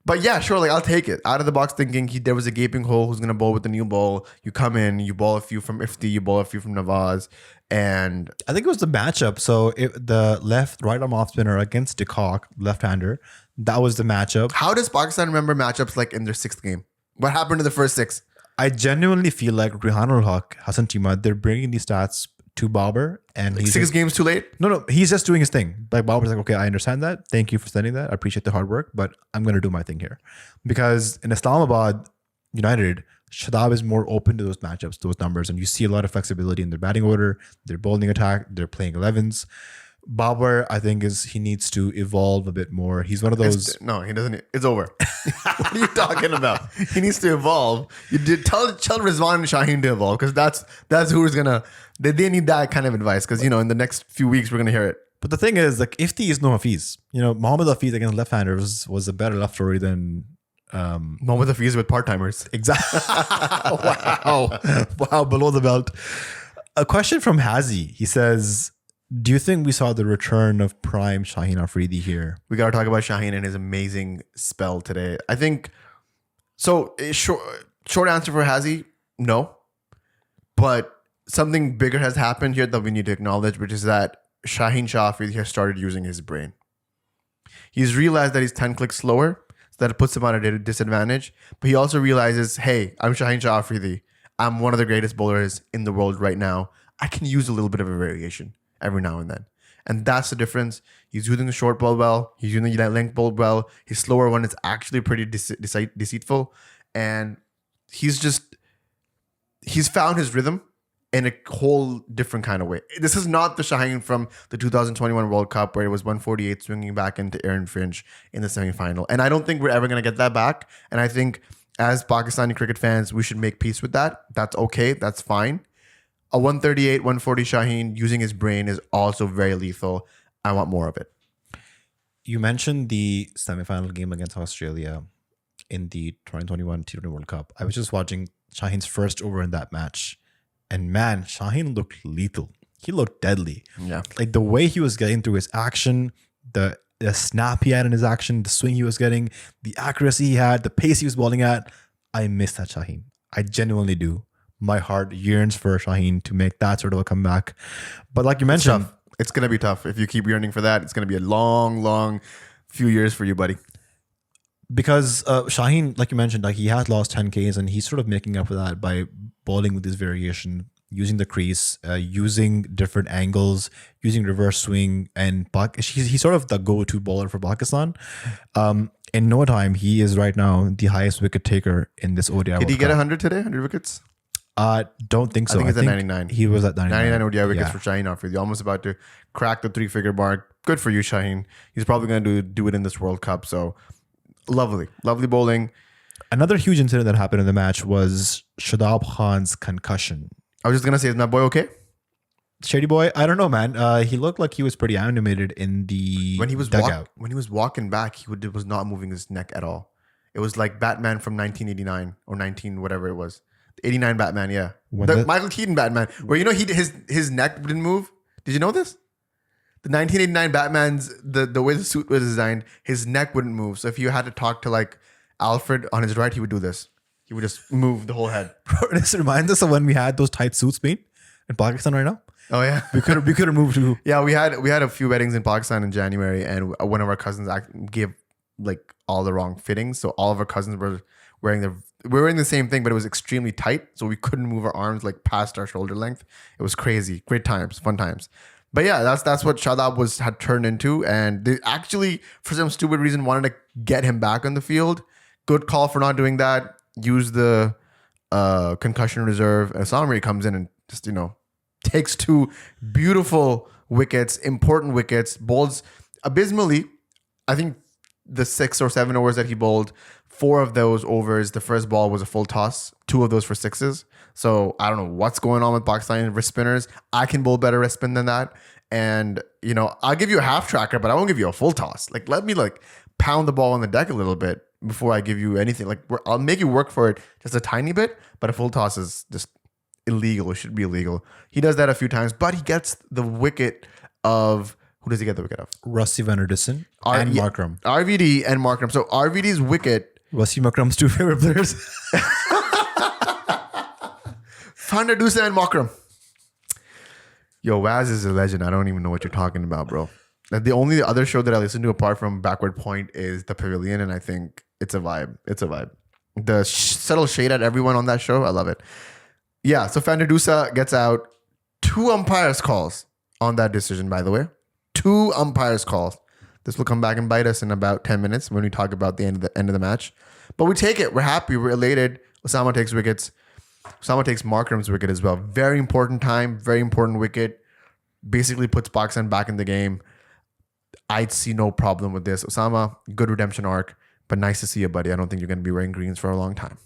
But yeah, sure, like, I'll take it. Out of the box thinking there was a gaping hole, who's going to bowl with the new ball. You come in, you bowl a few from Ifti, you bowl a few from Nawaz. And I think it was the matchup. So the right arm off spinner against de Kock, left-hander, that was the matchup. How does Pakistan remember matchups like in their 6th game? What happened to the first 6? I genuinely feel like Imam Ul Haq, Hassan Tima, they're bringing these stats to Babar, and like 6 games too late? No, he's just doing his thing. Like, Babar's like, okay, I understand that. Thank you for sending that. I appreciate the hard work, but I'm going to do my thing here. Because in Islamabad United, Shadab is more open to those matchups, those numbers, and you see a lot of flexibility in their batting order, their bowling attack, they're playing 11s. Babar, I think, he needs to evolve a bit more. He's one of those. No, he doesn't. It's over. What are you talking about? He needs to evolve. You did tell Rizwan and Shaheen to evolve, because that's who's gonna. They need that kind of advice, because in the next few weeks we're gonna hear it. But the thing is, like, Ifti is no Hafiz. Muhammad Hafiz against left-handers was a better left story than Muhammad Hafiz with part-timers. Exactly. Wow, below the belt. A question from Hazi. He says, do you think we saw the return of prime Shaheen Afridi here? We got to talk about Shaheen and his amazing spell today. I think, so short answer for Hazi, no. But something bigger has happened here that we need to acknowledge, which is that Shaheen Shah Afridi has started using his brain. He's realized that he's 10 clicks slower, so that it puts him at a disadvantage. But he also realizes, hey, I'm Shaheen Shah Afridi. I'm one of the greatest bowlers in the world right now. I can use a little bit of a variation every now and then. And that's the difference. He's using the short ball well. He's using the length ball well. His slower one is actually pretty deceitful. And he's found his rhythm in a whole different kind of way. This is not the Shaheen from the 2021 World Cup where it was 148 swinging back into Aaron Finch in the semifinal. And I don't think we're ever going to get that back. And I think as Pakistani cricket fans, we should make peace with that. That's okay. That's fine. A 138, 140 Shaheen using his brain is also very lethal. I want more of it. You mentioned the semifinal game against Australia in the 2021 T20 World Cup. I was just watching Shaheen's first over in that match. And man, Shaheen looked lethal. He looked deadly. Yeah. Like the way he was getting through his action, the snap he had in his action, the swing he was getting, the accuracy he had, the pace he was bowling at. I miss that Shaheen. I genuinely do. My heart yearns for Shaheen to make that sort of a comeback. But like you mentioned, It's going to be tough. If you keep yearning for that, it's going to be a long few years for you, buddy. Because Shaheen, like you mentioned, like he has lost 10 Ks and he's sort of making up for that by bowling with this variation, using the crease, using different angles, using reverse swing, and he's sort of the go-to bowler for Pakistan. In no time, he is right now the highest wicket taker in this ODI. Did he get 100 today? 100 wickets? Don't think so. I think it's at 99. He was at 99. 99 ODI wickets for Shaheen off. You're almost about to crack the 3-figure mark. Good for you, Shaheen. He's probably going to do it in this World Cup. So lovely bowling. Another huge incident that happened in the match was Shadab Khan's concussion. I was just going to say, is my boy okay? Shady boy, I don't know, man. He looked like he was pretty animated in the dugout. When he was walking back, he was not moving his neck at all. It was like Batman from 1989 or 19 whatever it was. 89 Batman, yeah. The Michael Keaton Batman, where his neck didn't move. Did you know this? The 1989 Batman's the way the suit was designed, his neck wouldn't move. So if you had to talk to like Alfred on his right, he would do this. He would just move the whole head. This reminds us of when we had those tight suits made in Pakistan right now. Oh yeah, we could have moved to. Yeah, we had a few weddings in Pakistan in January, and one of our cousins gave like all the wrong fittings. So all of our cousins were wearing the same thing, but it was extremely tight, so we couldn't move our arms like past our shoulder length. It was crazy. Great times, fun times. But yeah, that's what Shadab had turned into, and they actually, for some stupid reason, wanted to get him back on the field. Good call for not doing that. Use the concussion reserve. Usama comes in and just takes 2 beautiful wickets, important wickets, bowls abysmally. I think the 6 or 7 overs that he bowled, 4 of those overs, the first ball was a full toss, 2 of those for 6s. So I don't know what's going on with Pakistani wrist spinners. I can bowl better wrist spin than that. And, I'll give you a half tracker, but I won't give you a full toss. Like, let me pound the ball on the deck a little bit before I give you anything. Like, I'll make you work for it just a tiny bit, but a full toss is just illegal. It should be illegal. He does that a few times, but he gets the wicket of, who does he get the wicket of? Rusty Van Anderson and Markram. RVD and Markram. So RVD's wicket. Waseem Akram's 2 favorite players. Van Anderson and Markram. Yo, Waz is a legend. I don't even know what you're talking about, bro. The only other show that I listen to apart from Backward Point is The Pavilion, and I think it's a vibe. It's a vibe. The subtle shade at everyone on that show, I love it. Yeah, so Fandadusa gets out. 2 umpires calls on that decision, by the way. 2 umpires calls. This will come back and bite us in about 10 minutes when we talk about the end of the match. But we take it. We're happy. We're elated. Usama takes wickets. Usama takes Markram's wicket as well. Very important time. Very important wicket. Basically puts Pakistan back in the game. I'd see no problem with this. Usama, good redemption arc. But nice to see you, buddy. I don't think you're going to be wearing greens for a long time.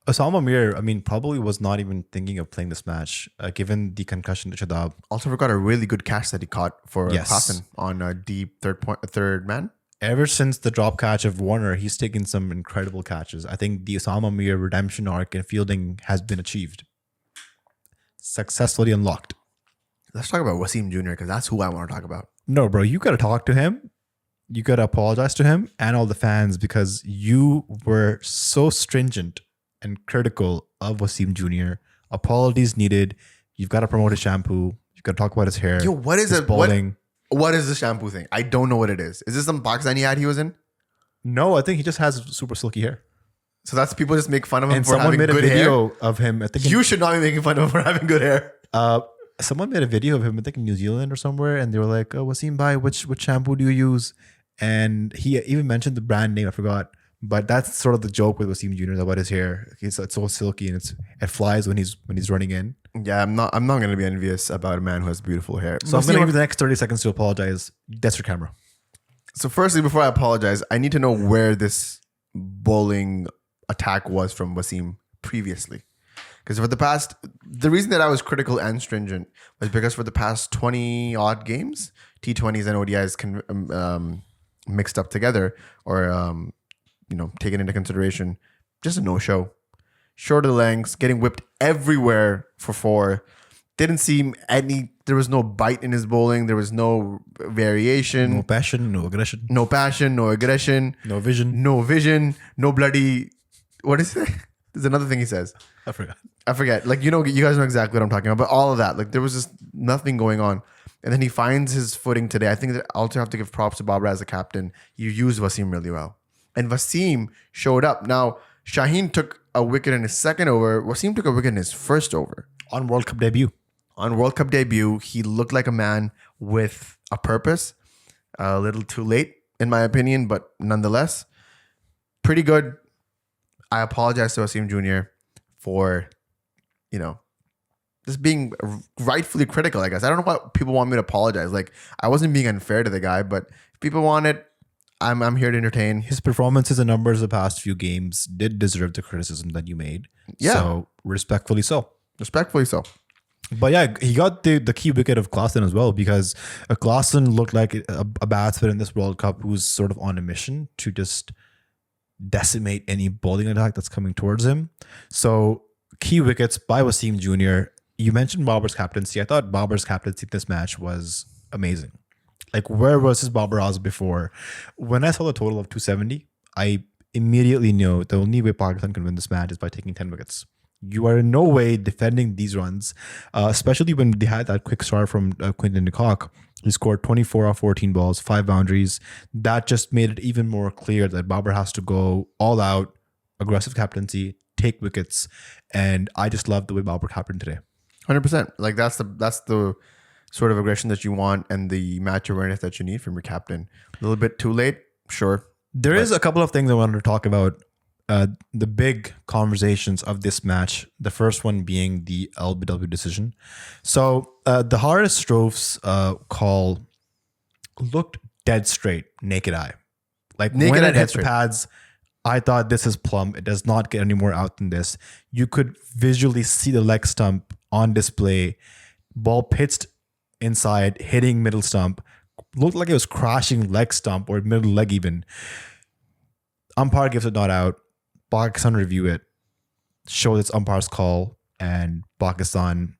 Osama Mir, probably was not even thinking of playing this match, given the concussion to Shadab. Also forgot a really good catch that he caught for Hassan on a deep third man. Ever since the drop catch of Warner, he's taken some incredible catches. I think the Osama Mir redemption arc in fielding has been achieved. Successfully unlocked. Let's talk about Waseem Jr. because that's who I want to talk about. No, bro, you got to talk to him. You got to apologize to him and all the fans because you were so stringent and critical of Waseem Jr. Apologies needed. You've got to promote his shampoo. You've got to talk about his hair. Yo, what is his it? bowling. What is the shampoo thing? I don't know what it is. Is this some Pakistani ad he was in? No, I think he just has super silky hair. So that's people just make fun of him and for having good hair? Someone made a video of him. I think you should not be making fun of him for having good hair. Someone made a video of him, I think in New Zealand or somewhere, and they were like, "Oh, Waseem bhai, which shampoo do you use?" And he even mentioned the brand name. I forgot. But that's sort of the joke with Waseem Jr. about his hair. It's so silky and it flies when he's running in. Yeah, I'm not going to be envious about a man who has beautiful hair. So I'm going to give you the next 30 seconds to apologize. That's your camera. So firstly, before I apologize, I need to know where this bowling attack was from Waseem previously. Because the reason that I was critical and stringent was because for the past 20 odd games, T20s and ODIs mixed up together or taken into consideration, just a no-show. Shorter lengths, getting whipped everywhere for 4. Didn't seem there was no bite in his bowling. There was no variation. No passion, no aggression. No passion, no aggression. No vision. No vision. No bloody, what is it? There's another thing he says. I forget. Like, you guys know exactly what I'm talking about. But all of that, like there was just nothing going on. And then he finds his footing today. I think that I also have to give props to Babar as a captain. You used Waseem really well. And Waseem showed up. Now, Shaheen took a wicket in his second over. Waseem took a wicket in his first over. On World Cup debut. On World Cup debut, he looked like a man with a purpose. A little too late, in my opinion, but nonetheless, pretty good. I apologize to Waseem Jr. for, just being rightfully critical, I guess. I don't know what people want me to apologize. Like, I wasn't being unfair to the guy, but if people want it, I'm here to entertain. His performances and numbers the past few games did deserve the criticism that you made. Yeah. So, respectfully so. Respectfully so. But yeah, he got the key wicket of Klaassen as well, because Klaassen looked like a batsman in this World Cup who's sort of on a mission to just decimate any bowling attack that's coming towards him. So, key wickets by Waseem Jr. You mentioned Babar's captaincy. I thought Babar's captaincy in this match was amazing. Like, where was his Babar Azam before? When I saw the total of 270, I immediately knew the only way Pakistan can win this match is by taking 10 wickets. You are in no way defending these runs, especially when they had that quick start from Quinton de Kock. He scored 24 off 14 balls, 5 boundaries. That just made it even more clear that Babar has to go all out, aggressive captaincy, take wickets. And I just love the way Babar captained today. 100%. Like, that's the sort of aggression that you want and the match awareness that you need from your captain. A little bit too late, sure. There is a couple of things I wanted to talk about. The big conversations of this match, the first one being the LBW decision. So the Haris Stroph's call looked dead straight, naked eye. Like, Naked when eye, it dead hit the straight. pads, I thought this is plumb. It does not get any more out than this. You could visually see the leg stump on display. Ball pitched inside, hitting middle stump. Looked like it was crashing leg stump or middle leg even. Umpire gives it not out. Pakistan review it, shows its umpire's call, and Pakistan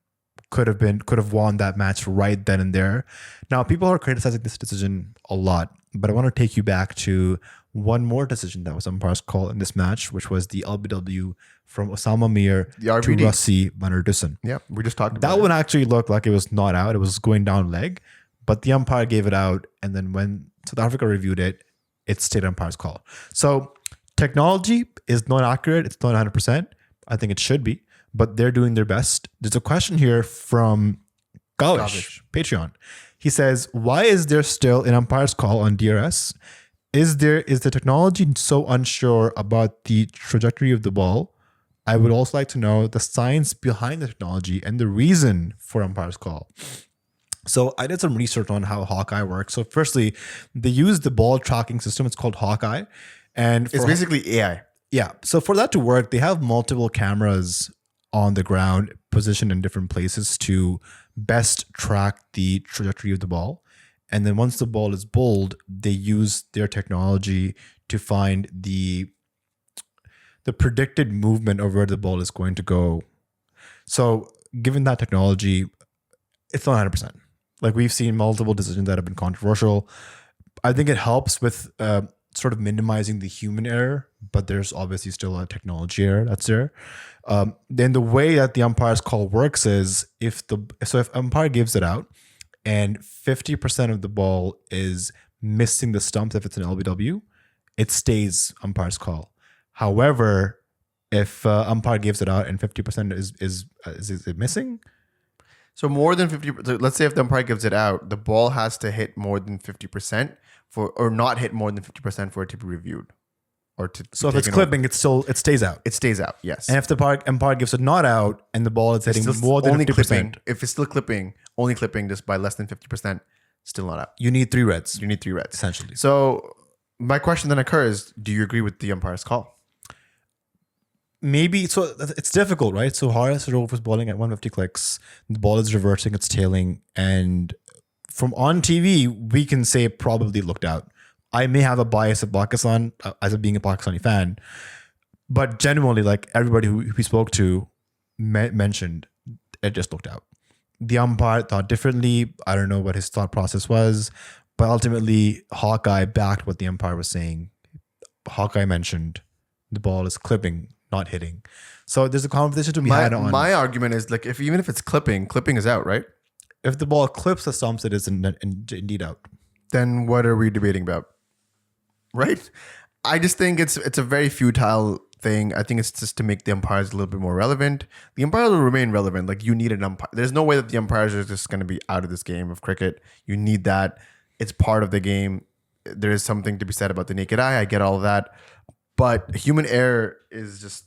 could have won that match right then and there. Now, people are criticizing this decision a lot, but I want to take you back to one more decision that was umpire's call in this match, which was the LBW from Usama Mir The to RBD. Rassi Banardusan. Yeah, we just talked about That it. one actually looked like it was not out. It was going down leg, but the umpire gave it out. And then when South Africa reviewed it, it stayed umpire's call. So technology is not accurate. It's not 100%. I think it should be, but they're doing their best. There's a question here from Gavish, Patreon. He says, why is there still an umpire's call on DRS? Is the technology so unsure about the trajectory of the ball? I would also like to know the science behind the technology and the reason for umpire's call. So I did some research on how Hawkeye works. So firstly, they use the ball tracking system. It's called Hawkeye. And It's basically AI. yeah. So for that to work, they have multiple cameras on the ground positioned in different places to best track the trajectory of the ball. And then once the ball is bowled, they use their technology to find the predicted movement of where the ball is going to go. So given that technology, it's not 100%. Like, we've seen multiple decisions that have been controversial. I think it helps with sort of minimizing the human error, but there's obviously still a technology error that's there. Then the way that the umpire's call works is if umpire gives it out and 50% of the ball is missing the stumps, if it's an LBW, it stays umpire's call. However, if umpire gives it out and 50% is it missing? So more than 50%, so let's say if the umpire gives it out, the ball has to hit more than 50% or not hit more than 50% for it to be reviewed. Or to So if it's clipping, it stays out. It stays out, yes. And if the umpire gives it not out and the ball is hitting more than 50%, clipping. If it's still clipping, only clipping just by less than 50%, still not out. you need 3 reds, You need 3 reds. essentially. So my question then occurs, do you agree with the umpire's call? Maybe, so it's difficult, right? So Haris was bowling at 150 clicks. The ball is reversing, it's tailing. And from on TV, we can say it probably looked out. I may have a bias of Pakistan as being a Pakistani fan, but genuinely, like, everybody who we spoke to mentioned it just looked out. The umpire thought differently. I don't know what his thought process was, but ultimately Hawkeye backed what the umpire was saying. Hawkeye mentioned the ball is clipping, not hitting. So there's a conversation to be had on. My argument is, like, even if it's clipping is out, right? If the ball clips the stumps, it is indeed out. Then what are we debating about? Right? I just think it's a very futile thing. I think it's just to make the umpires a little bit more relevant. The umpires will remain relevant. Like, you need an umpire. There's no way that the umpires are just going to be out of this game of cricket. You need that. It's part of the game. There is something to be said about the naked eye. I get all of that. But human error is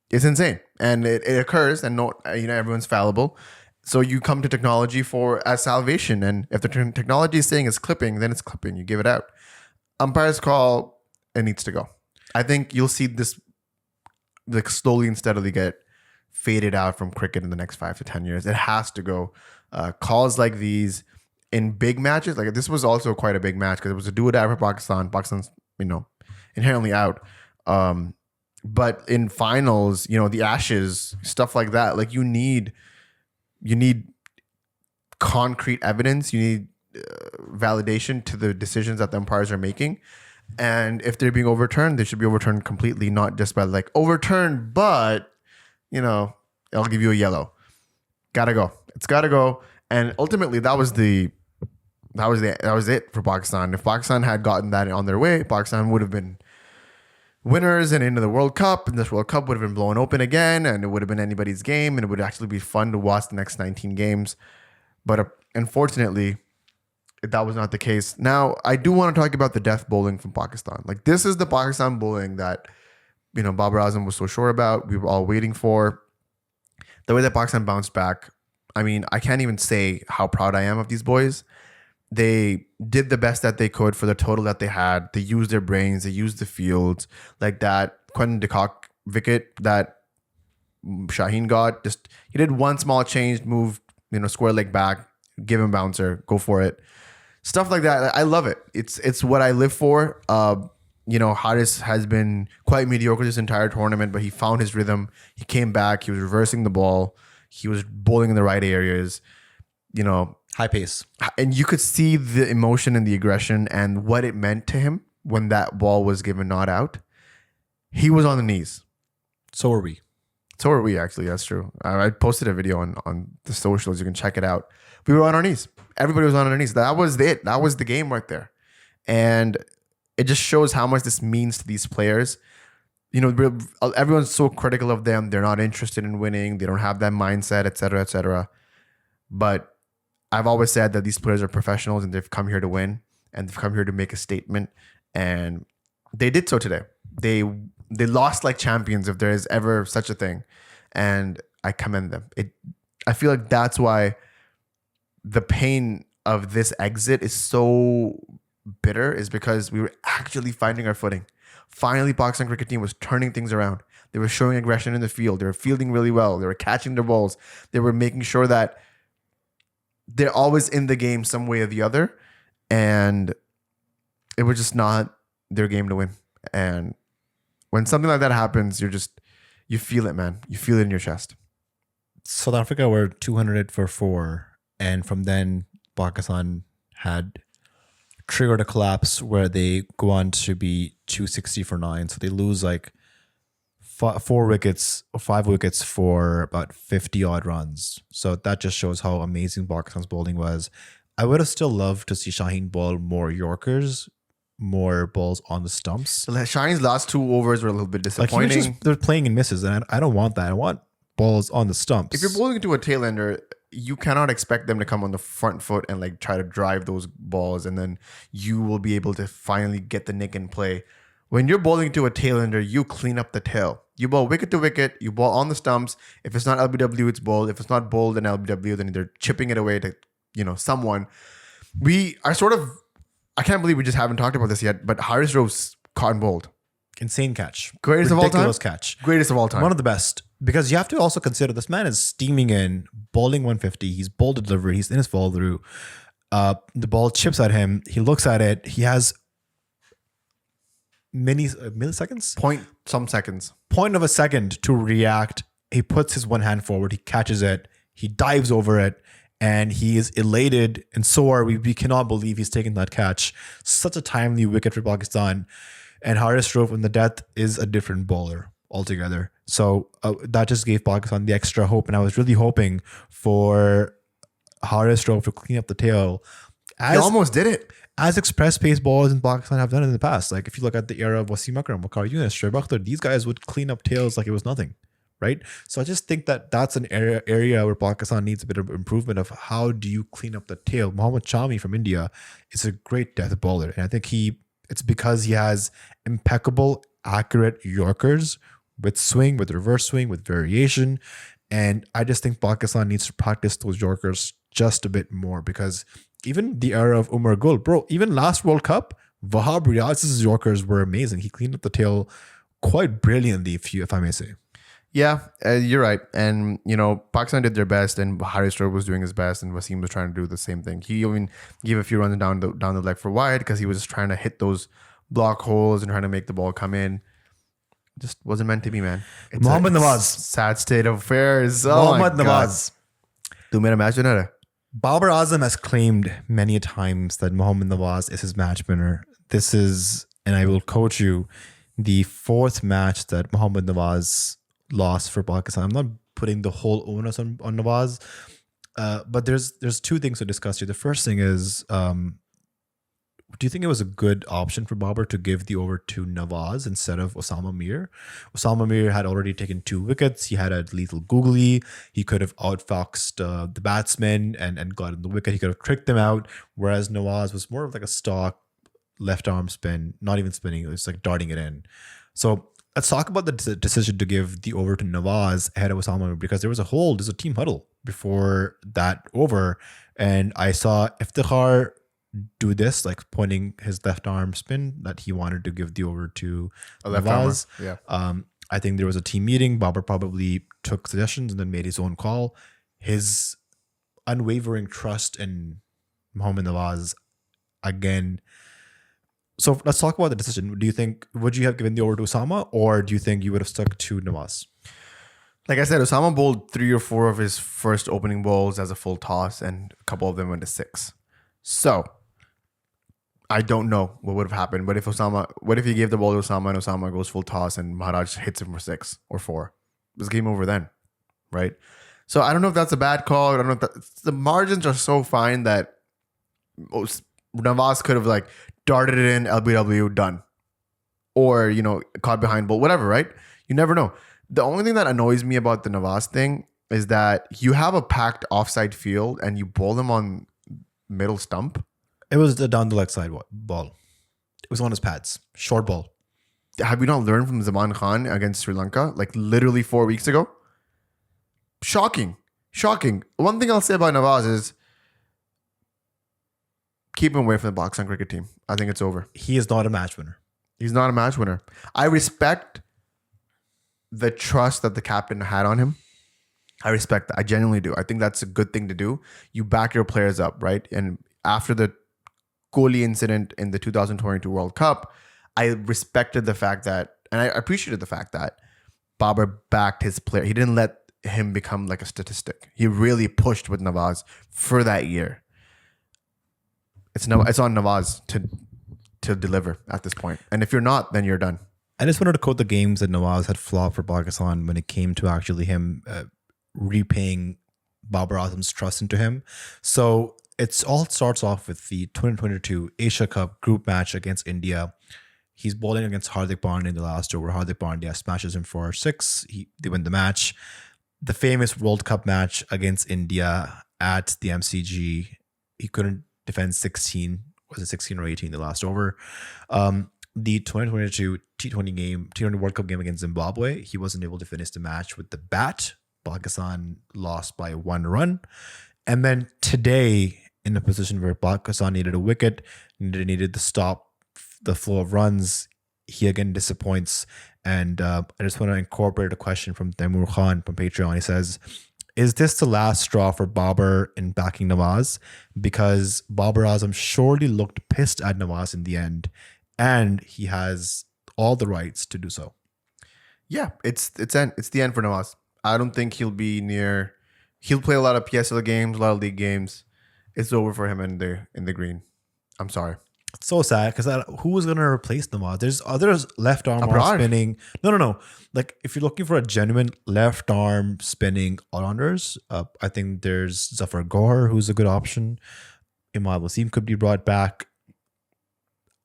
insane. And it occurs, and everyone's fallible. So you come to technology as salvation. And if the technology is saying it's clipping, then it's clipping. You give it out. Umpire's call, it needs to go. I think you'll see this like slowly and steadily get faded out from cricket in the next 5 to 10 years. It has to go. Calls like these in big matches, like this was also quite a big match because it was a do-or-die for Pakistan. Pakistan's, inherently out. But in finals, the Ashes, stuff like that, like you need concrete evidence. You need validation to the decisions that the umpires are making. And if they're being overturned, they should be overturned completely, not just by like overturned, but I'll give you a yellow. Gotta go. It's gotta go. And ultimately, that was it for Pakistan. If Pakistan had gotten that on their way, Pakistan would have been winners and into the World Cup, and this World Cup would have been blown open again, and it would have been anybody's game, and it would actually be fun to watch the next 19 games. But unfortunately, that was not the case. Now, I do want to talk about the death bowling from Pakistan. Like, this is the Pakistan bowling that, Babar Azam was so sure about. We were all waiting for. The way that Pakistan bounced back, I mean, I can't even say how proud I am of these boys. They did the best that they could for the total that they had. They used their brains. They used the fields. Like that Quentin de Kock wicket that Shaheen got. He did one small change, moved, square leg back, give him a bouncer, go for it. Stuff like that. I love it. It's what I live for. Haris has been quite mediocre this entire tournament, but he found his rhythm. He came back. He was reversing the ball. He was bowling in the right areas. High pace. And you could see the emotion and the aggression and what it meant to him when that ball was given not out. He was on the knees. So are we. So are we, actually. That's true. I posted a video on the socials. You can check it out. We were on our knees. Everybody was on their knees. That was it. That was the game right there. And it just shows how much this means to these players. Everyone's so critical of them. They're not interested in winning. They don't have that mindset, et cetera, et cetera. But I've always said that these players are professionals and they've come here to win and they've come here to make a statement. And they did so today. They lost like champions, if there is ever such a thing. And I commend them. I feel like that's why the pain of this exit is so bitter, is because we were actually finding our footing. Finally, Pakistan cricket team was turning things around. They were showing aggression in the field. They were fielding really well. They were catching their balls. They were making sure that they're always in the game some way or the other. And it was just not their game to win. And when something like that happens, you feel it, man. You feel it in your chest. South Africa were 200 for 4. And from then, Pakistan had triggered a collapse where they go on to be 260 for 9. So they lose like 5 wickets for about 50 odd runs. So that just shows how amazing Pakistan's bowling was. I would have still loved to see Shaheen bowl more Yorkers, more balls on the stumps. Shaheen's last 2 overs were a little bit disappointing. Like they're playing in misses, and I don't want that. I want balls on the stumps. If you're bowling into a tail ender, you cannot expect them to come on the front foot and like try to drive those balls, and then you will be able to finally get the nick and play. When you're bowling to a tail ender, you clean up the tail. You bowl wicket to wicket. You bowl on the stumps. If it's not LBW, it's bowled. If it's not bowled and LBW, then they're chipping it away to someone. We are sort of. I can't believe we just haven't talked about this yet. But Haris Rowe's caught and bowled. Insane catch. Greatest of all time. Ridiculous catch. Greatest of all time. One of the best. Because you have to also consider this man is steaming in, bowling 150. He's bowled a delivery. He's in his follow through. The ball chips at him. He looks at it. He has milliseconds? Point of a second to react. He puts his one hand forward. He catches it. He dives over it. And he is elated. And so are we. We cannot believe he's taken that catch. Such a timely wicket for Pakistan. And Haris Rowe in the death is a different bowler altogether. So that just gave Pakistan the extra hope. And I was really hoping for hardest job to clean up the tail. He almost did it. As express pace ballers in Pakistan have done in the past. Like if you look at the era of Waseem Akram, Waqar Yunus, Shoaib Akhtar, these guys would clean up tails like it was nothing, right? So I just think that that's an area where Pakistan needs a bit of improvement of how do you clean up the tail. Mohammad Shami from India is a great death bowler, and I think it's because he has impeccable, accurate Yorkers with swing, with reverse swing, with variation, and I just think Pakistan needs to practice those Yorkers just a bit more because even the era of Umar Gul, bro, even last World Cup, Wahab Riyaz's Yorkers were amazing. He cleaned up the tail quite brilliantly, if I may say. Yeah, you're right. And, Pakistan did their best and Harry Stroke was doing his best and Waseem was trying to do the same thing. He even gave a few runs down the leg for wide because he was just trying to hit those block holes and trying to make the ball come in. Just wasn't meant to be, man. Mohammad Nawaz. Sad state of affairs. Mohammad Nawaz. Tu mera match winner hai. Babar Azam has claimed many a times that Mohammad Nawaz is his match winner. This is, and I will quote you, the fourth match that Mohammad Nawaz lost for Pakistan. I'm not putting the whole onus on Nawaz, but there's two things to discuss here. The first thing is, do you think it was a good option for Babar to give the over to Nawaz instead of Usama Mir? Usama Mir had already taken 2 wickets. He had a lethal googly. He could have outfoxed the batsmen and gotten the wicket. He could have tricked them out. Whereas Nawaz was more of like a stock left arm spin, not even spinning. It was like darting it in. So let's talk about the decision to give the over to Nawaz ahead of Usama Mir because there's a team huddle before that over. And I saw Iftikhar do this, like pointing his left arm spin that he wanted to give the over to Nawaz. Yeah. I think there was a team meeting. Babar probably took suggestions and then made his own call. His unwavering trust in Mohammad Nawaz again. So let's talk about the decision. Do you think, would you have given the over to Usama or do you think you would have stuck to Nawaz? Like I said, Usama bowled 3 or 4 of his first opening balls as a full toss and a couple of them went to 6. So I don't know what would have happened, but what if he gave the ball to Usama and Usama goes full toss and Maharaj hits him for 6 or 4? It was game over then, right? So I don't know if that's a bad call. I don't know if the margins are so fine that Nawaz could have like darted it in, LBW, done. Or, caught behind ball, whatever, right? You never know. The only thing that annoys me about the Nawaz thing is that you have a packed offside field and you bowl them on middle stump. It was the down the leg side ball. It was on his pads. Short ball. Have you not learned from Zaman Khan against Sri Lanka? Like literally 4 weeks ago? Shocking. One thing I'll say about Nawaz is keep him away from the Pakistan cricket team. I think it's over. He is not a match winner. He's not a match winner. I respect the trust that the captain had on him. I respect that. I genuinely do. I think that's a good thing to do. You back your players up, right? And after the Kohli incident in the 2022 World Cup, I respected the fact that, and I appreciated the fact that Babar backed his player. He didn't let him become like a statistic. He really pushed with Nawaz for that year. It's on Nawaz to deliver at this point. And if you're not, then you're done. I just wanted to quote the games that Nawaz had flopped for Pakistan when it came to actually him repaying Babar Azam's trust into him. So it all starts off with the 2022 Asia Cup group match against India. He's bowling against Hardik Pandya in the last over. Hardik Pandya smashes him for 6. They win the match. The famous World Cup match against India at the MCG. He couldn't defend 16. Was it 16 or 18 the last over? The 2022 T20 World Cup game against Zimbabwe, he wasn't able to finish the match with the bat. Pakistan lost by 1 run. And then today, in a position where Pakistan needed a wicket, needed to stop the flow of runs, he again disappoints. And I just want to incorporate a question from Taimur Khan from Patreon. He says, is this the last straw for Babar in backing Nawaz? Because Babar Azam surely looked pissed at Nawaz in the end, and he has all the rights to do so. Yeah, it's the end for Nawaz. I don't think he'll be near. He'll play a lot of PSL games, a lot of league games. It's over for him in the green. I'm sorry. It's so sad because who was going to replace Nawaz? There's others left arm Abrar. spinning. No. Like if you're looking for a genuine left arm spinning all-rounders, I think there's Zafar Gohar, who's a good option. Imam Waseem could be brought back.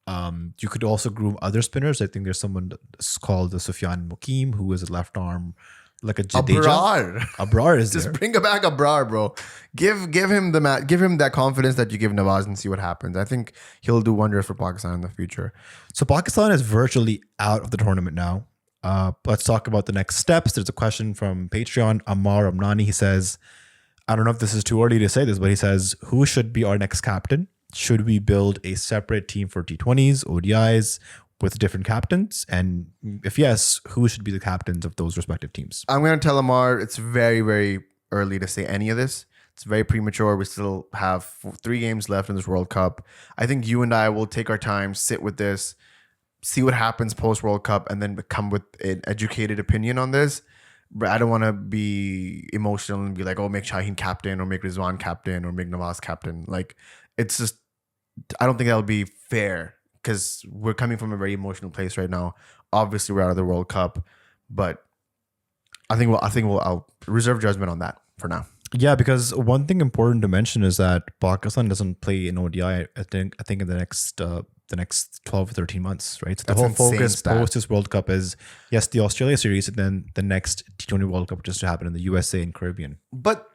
You could also groom other spinners. I think there's someone that's called the Sufyan Mukim, who is a left arm, like a Jadeja. Abrar. Abrar is Just there. bring back Abrar, bro. Give him give him that confidence that you give Nawaz and see what happens. I think he'll do wonders for Pakistan in the future. So Pakistan is virtually out of the tournament now. Let's talk about the next steps. There's a question from Patreon, Ammar Amnani. He says, I don't know if this is too early to say this, but he says, who should be our next captain? Should we build a separate team for T20s, ODIs with different captains? And if yes, who should be the captains of those respective teams? I'm going to tell Ammar it's very, very early to say any of this. It's very premature. We still have 3 games left in this World Cup. I think you and I will take our time, sit with this, see what happens post World Cup, and then come with an educated opinion on this. But I don't want to be emotional and be like, oh, make Shaheen captain or make Rizwan captain or make Nawaz captain. Like, it's just, I don't think that'll be fair because we're coming from a very emotional place right now. Obviously, we're out of the World Cup, but I'll reserve judgment on that for now. Yeah, because one thing important to mention is that Pakistan doesn't play in ODI. I think in the next 12 or 13 months, right? So the That's whole insane focus stat. post this World Cup is yes, the Australia series, and then the next T20 World Cup just to happen in the USA and Caribbean. But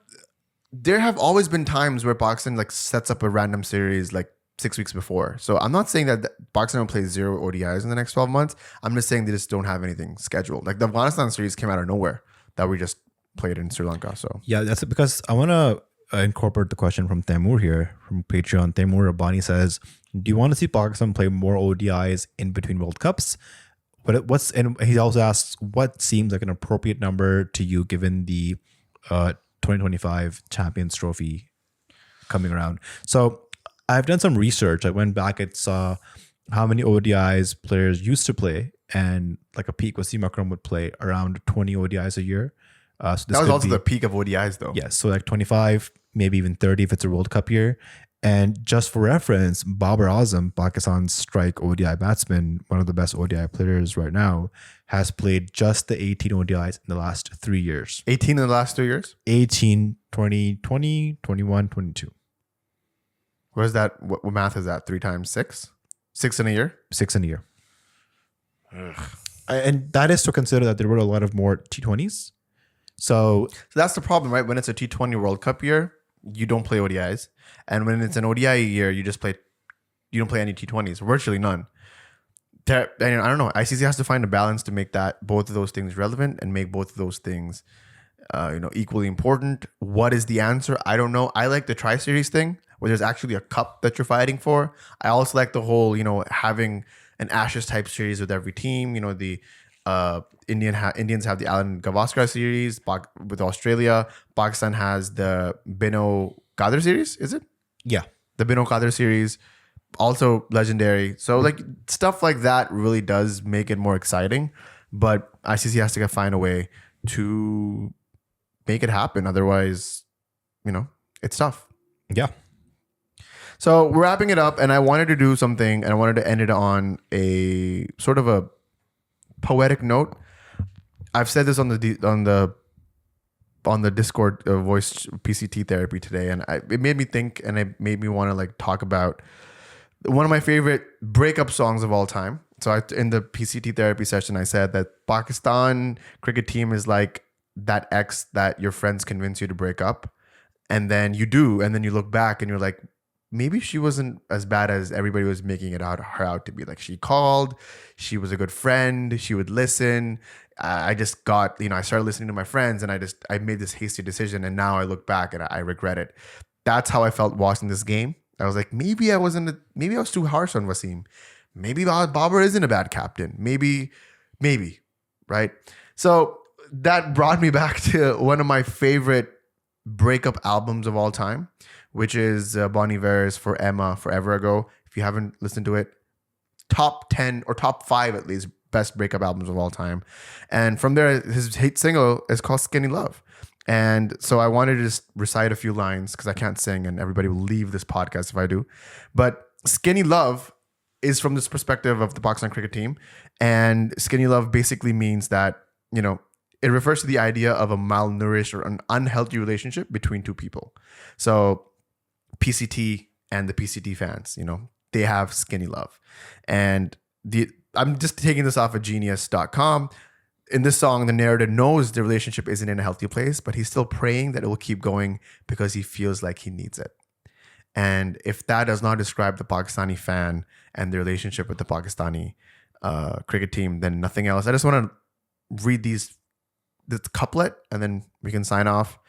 there have always been times where Pakistan like sets up a random series like 6 weeks before. So I'm not saying that Pakistan will play 0 ODIs in the next 12 months. I'm just saying they just don't have anything scheduled. Like the Afghanistan series came out of nowhere that we just played in Sri Lanka. So Yeah, that's because I want to incorporate the question from Taimur here from Patreon. Taimur Rabbani says, do you want to see Pakistan play more ODIs in between World Cups? And he also asks, what seems like an appropriate number to you given the 2025 Champions Trophy coming around? So I've done some research. I went back and saw how many ODIs players used to play, and like a peak Waseem Akram would play around 20 ODIs a year. So this that was could also be- the peak of ODIs though. Yes, so like 25, maybe even 30 if it's a World Cup year. And just for reference, Babar Azam, Pakistan's strike ODI batsman, one of the best ODI players right now, has played just the 18 ODIs in the last 3 years. 18 in the last 2 years? 18, 20, 20, 21, 22. What is that? What math is that? 3 times 6? 6 in a year? 6 in a year. And that is to consider that there were a lot of more T20s. So So that's the problem, right? When it's a T20 World Cup year, you don't play ODIs. And when it's an ODI year, you don't play any T20s, virtually none. I don't know. ICC has to find a balance to make that both of those things relevant and make both of those things equally important. What is the answer? I don't know. I like the Tri-Series thing where there's actually a cup that you're fighting for. I also like the whole, having an Ashes type series with every team. The Indians have the Alan Gavaskar series with Australia. Pakistan has the Bino Qadr series, is it? yeah. The Bino Qadr series, also legendary. So like stuff like that really does make it more exciting. But ICC has to find a way to make it happen. Otherwise, it's tough. Yeah. So we're wrapping it up, and I wanted to do something, and I wanted to end it on a sort of a poetic note. I've said this on the Discord voice PCT therapy today, and it made me think, and it made me want to talk about one of my favorite breakup songs of all time. So in the PCT therapy session, I said that Pakistan cricket team is like that ex that your friends convince you to break up, and then you do, and then you look back and you're like, maybe she wasn't as bad as everybody was making her out to be. Like, she called, she was a good friend, she would listen. I just got, I started listening to my friends, and I made this hasty decision, and now I look back and I regret it. That's how I felt watching this game. I was like, maybe I was too harsh on Waseem. Maybe Babar isn't a bad captain. Maybe, right? So that brought me back to one of my favorite breakup albums of all time, which is Bon Iver's For Emma, Forever Ago. If you haven't listened to it, top 10 or top 5 at least best breakup albums of all time. And from there, his hit single is called Skinny Love. And so I wanted to just recite a few lines because I can't sing and everybody will leave this podcast if I do. But Skinny Love is from this perspective of the Pakistan cricket team. And skinny love basically means that, it refers to the idea of a malnourished or an unhealthy relationship between two people. So PCT and the PCT fans, they have skinny love. And I'm just taking this off of genius.com. In this song, the narrator knows the relationship isn't in a healthy place, but he's still praying that it will keep going because he feels like he needs it. And if that does not describe the Pakistani fan and the relationship with the Pakistani cricket team, then nothing else. I just want to read this couplet and then we can sign off.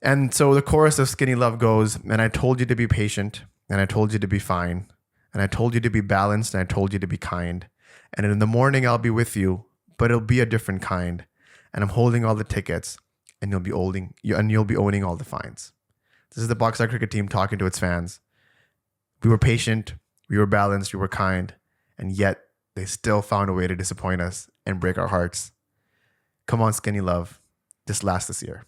And so the chorus of Skinny Love goes, and I told you to be patient, and I told you to be fine, and I told you to be balanced, and I told you to be kind. And in the morning I'll be with you, but it'll be a different kind. And I'm holding all the tickets, and you'll be owning all the fines. This is the Pakistan cricket team talking to its fans. We were patient, we were balanced, we were kind, and yet they still found a way to disappoint us and break our hearts. Come on, Skinny Love. Just last this year.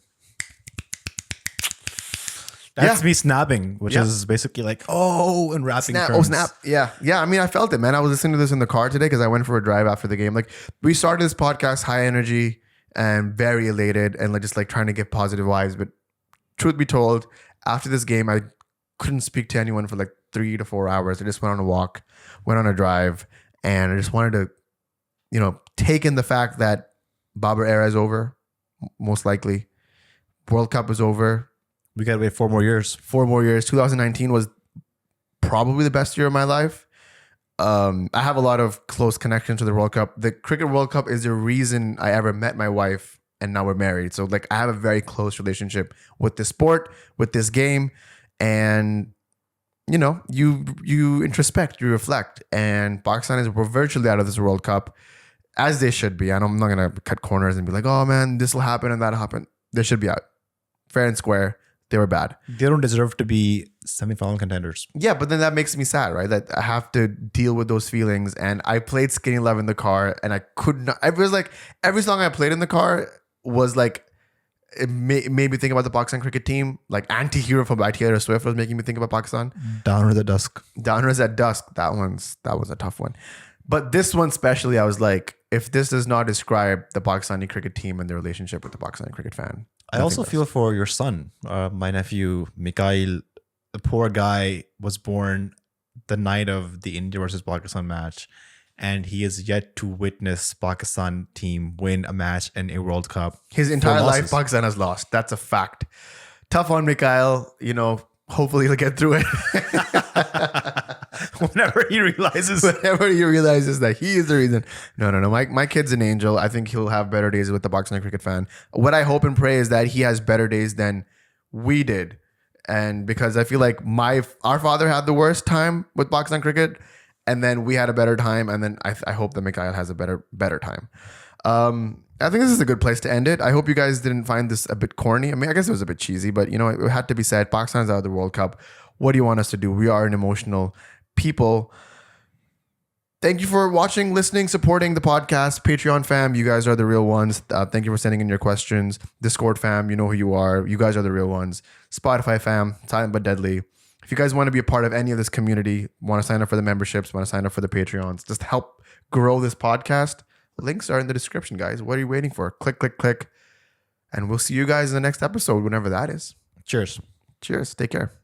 That's me snapping, which is basically like, and rapping snap, terms. Oh, snap. Yeah. I mean, I felt it, man. I was listening to this in the car today because I went for a drive after the game. Like, we started this podcast high energy and very elated and just trying to get positive vibes. But truth be told, after this game, I couldn't speak to anyone for 3 to 4 hours. I just went on a walk, went on a drive, and I just wanted to, take in the fact that Babar era is over, most likely. World Cup is over. We got to wait 4 more years. 4 more years. 2019 was probably the best year of my life. I have a lot of close connections to the World Cup. The Cricket World Cup is the reason I ever met my wife, and now we're married. So I have a very close relationship with this sport, with this game, and you introspect, you reflect, and Pakistan we're virtually out of this World Cup, as they should be. And I'm not gonna cut corners and be like, oh man, this will happen and that happen. They should be out, fair and square. They were bad. They don't deserve to be semi-final contenders. Yeah, but then that makes me sad, right? That I have to deal with those feelings. And I played Skinny Love in the car, and I could not. It was like every song I played in the car was it made me think about the Pakistan cricket team. Like Anti-Hero from by Taylor Swift was making me think about Pakistan. Downers at Dusk. Downers at Dusk. That was a tough one. But this one especially, I was like, if this does not describe the Pakistani cricket team and their relationship with the Pakistani cricket fan. I also feel for your son, my nephew, Mikhail. The poor guy was born the night of the India versus Pakistan match, and he is yet to witness Pakistan team win a match in a World Cup. His entire life, Pakistan has lost. That's a fact. Tough on Mikhail. Hopefully he'll get through it. Whenever he realizes that he is the reason. No. My kid's an angel. I think he'll have better days with the Pakistan cricket fan. What I hope and pray is that he has better days than we did. And because I feel like our father had the worst time with Pakistan cricket, and then we had a better time, and then I hope that Mikhail has a better time. I think this is a good place to end it. I hope you guys didn't find this a bit corny. I mean, I guess it was a bit cheesy, but it had to be said. Pakistan's out of the World Cup. What do you want us to do? We are an emotional people. Thank you for watching, listening, supporting the podcast. Patreon fam, you guys are the real ones. Thank you for sending in your questions. Discord fam, you know who you are. You guys are the real ones. Spotify fam, silent but deadly. If you guys want to be a part of any of this community, want to sign up for the memberships, want to sign up for the Patreons, just help grow this podcast, links are in the description, guys. What are you waiting for? Click, click, click. And we'll see you guys in the next episode, whenever that is. Cheers. Cheers. Take care.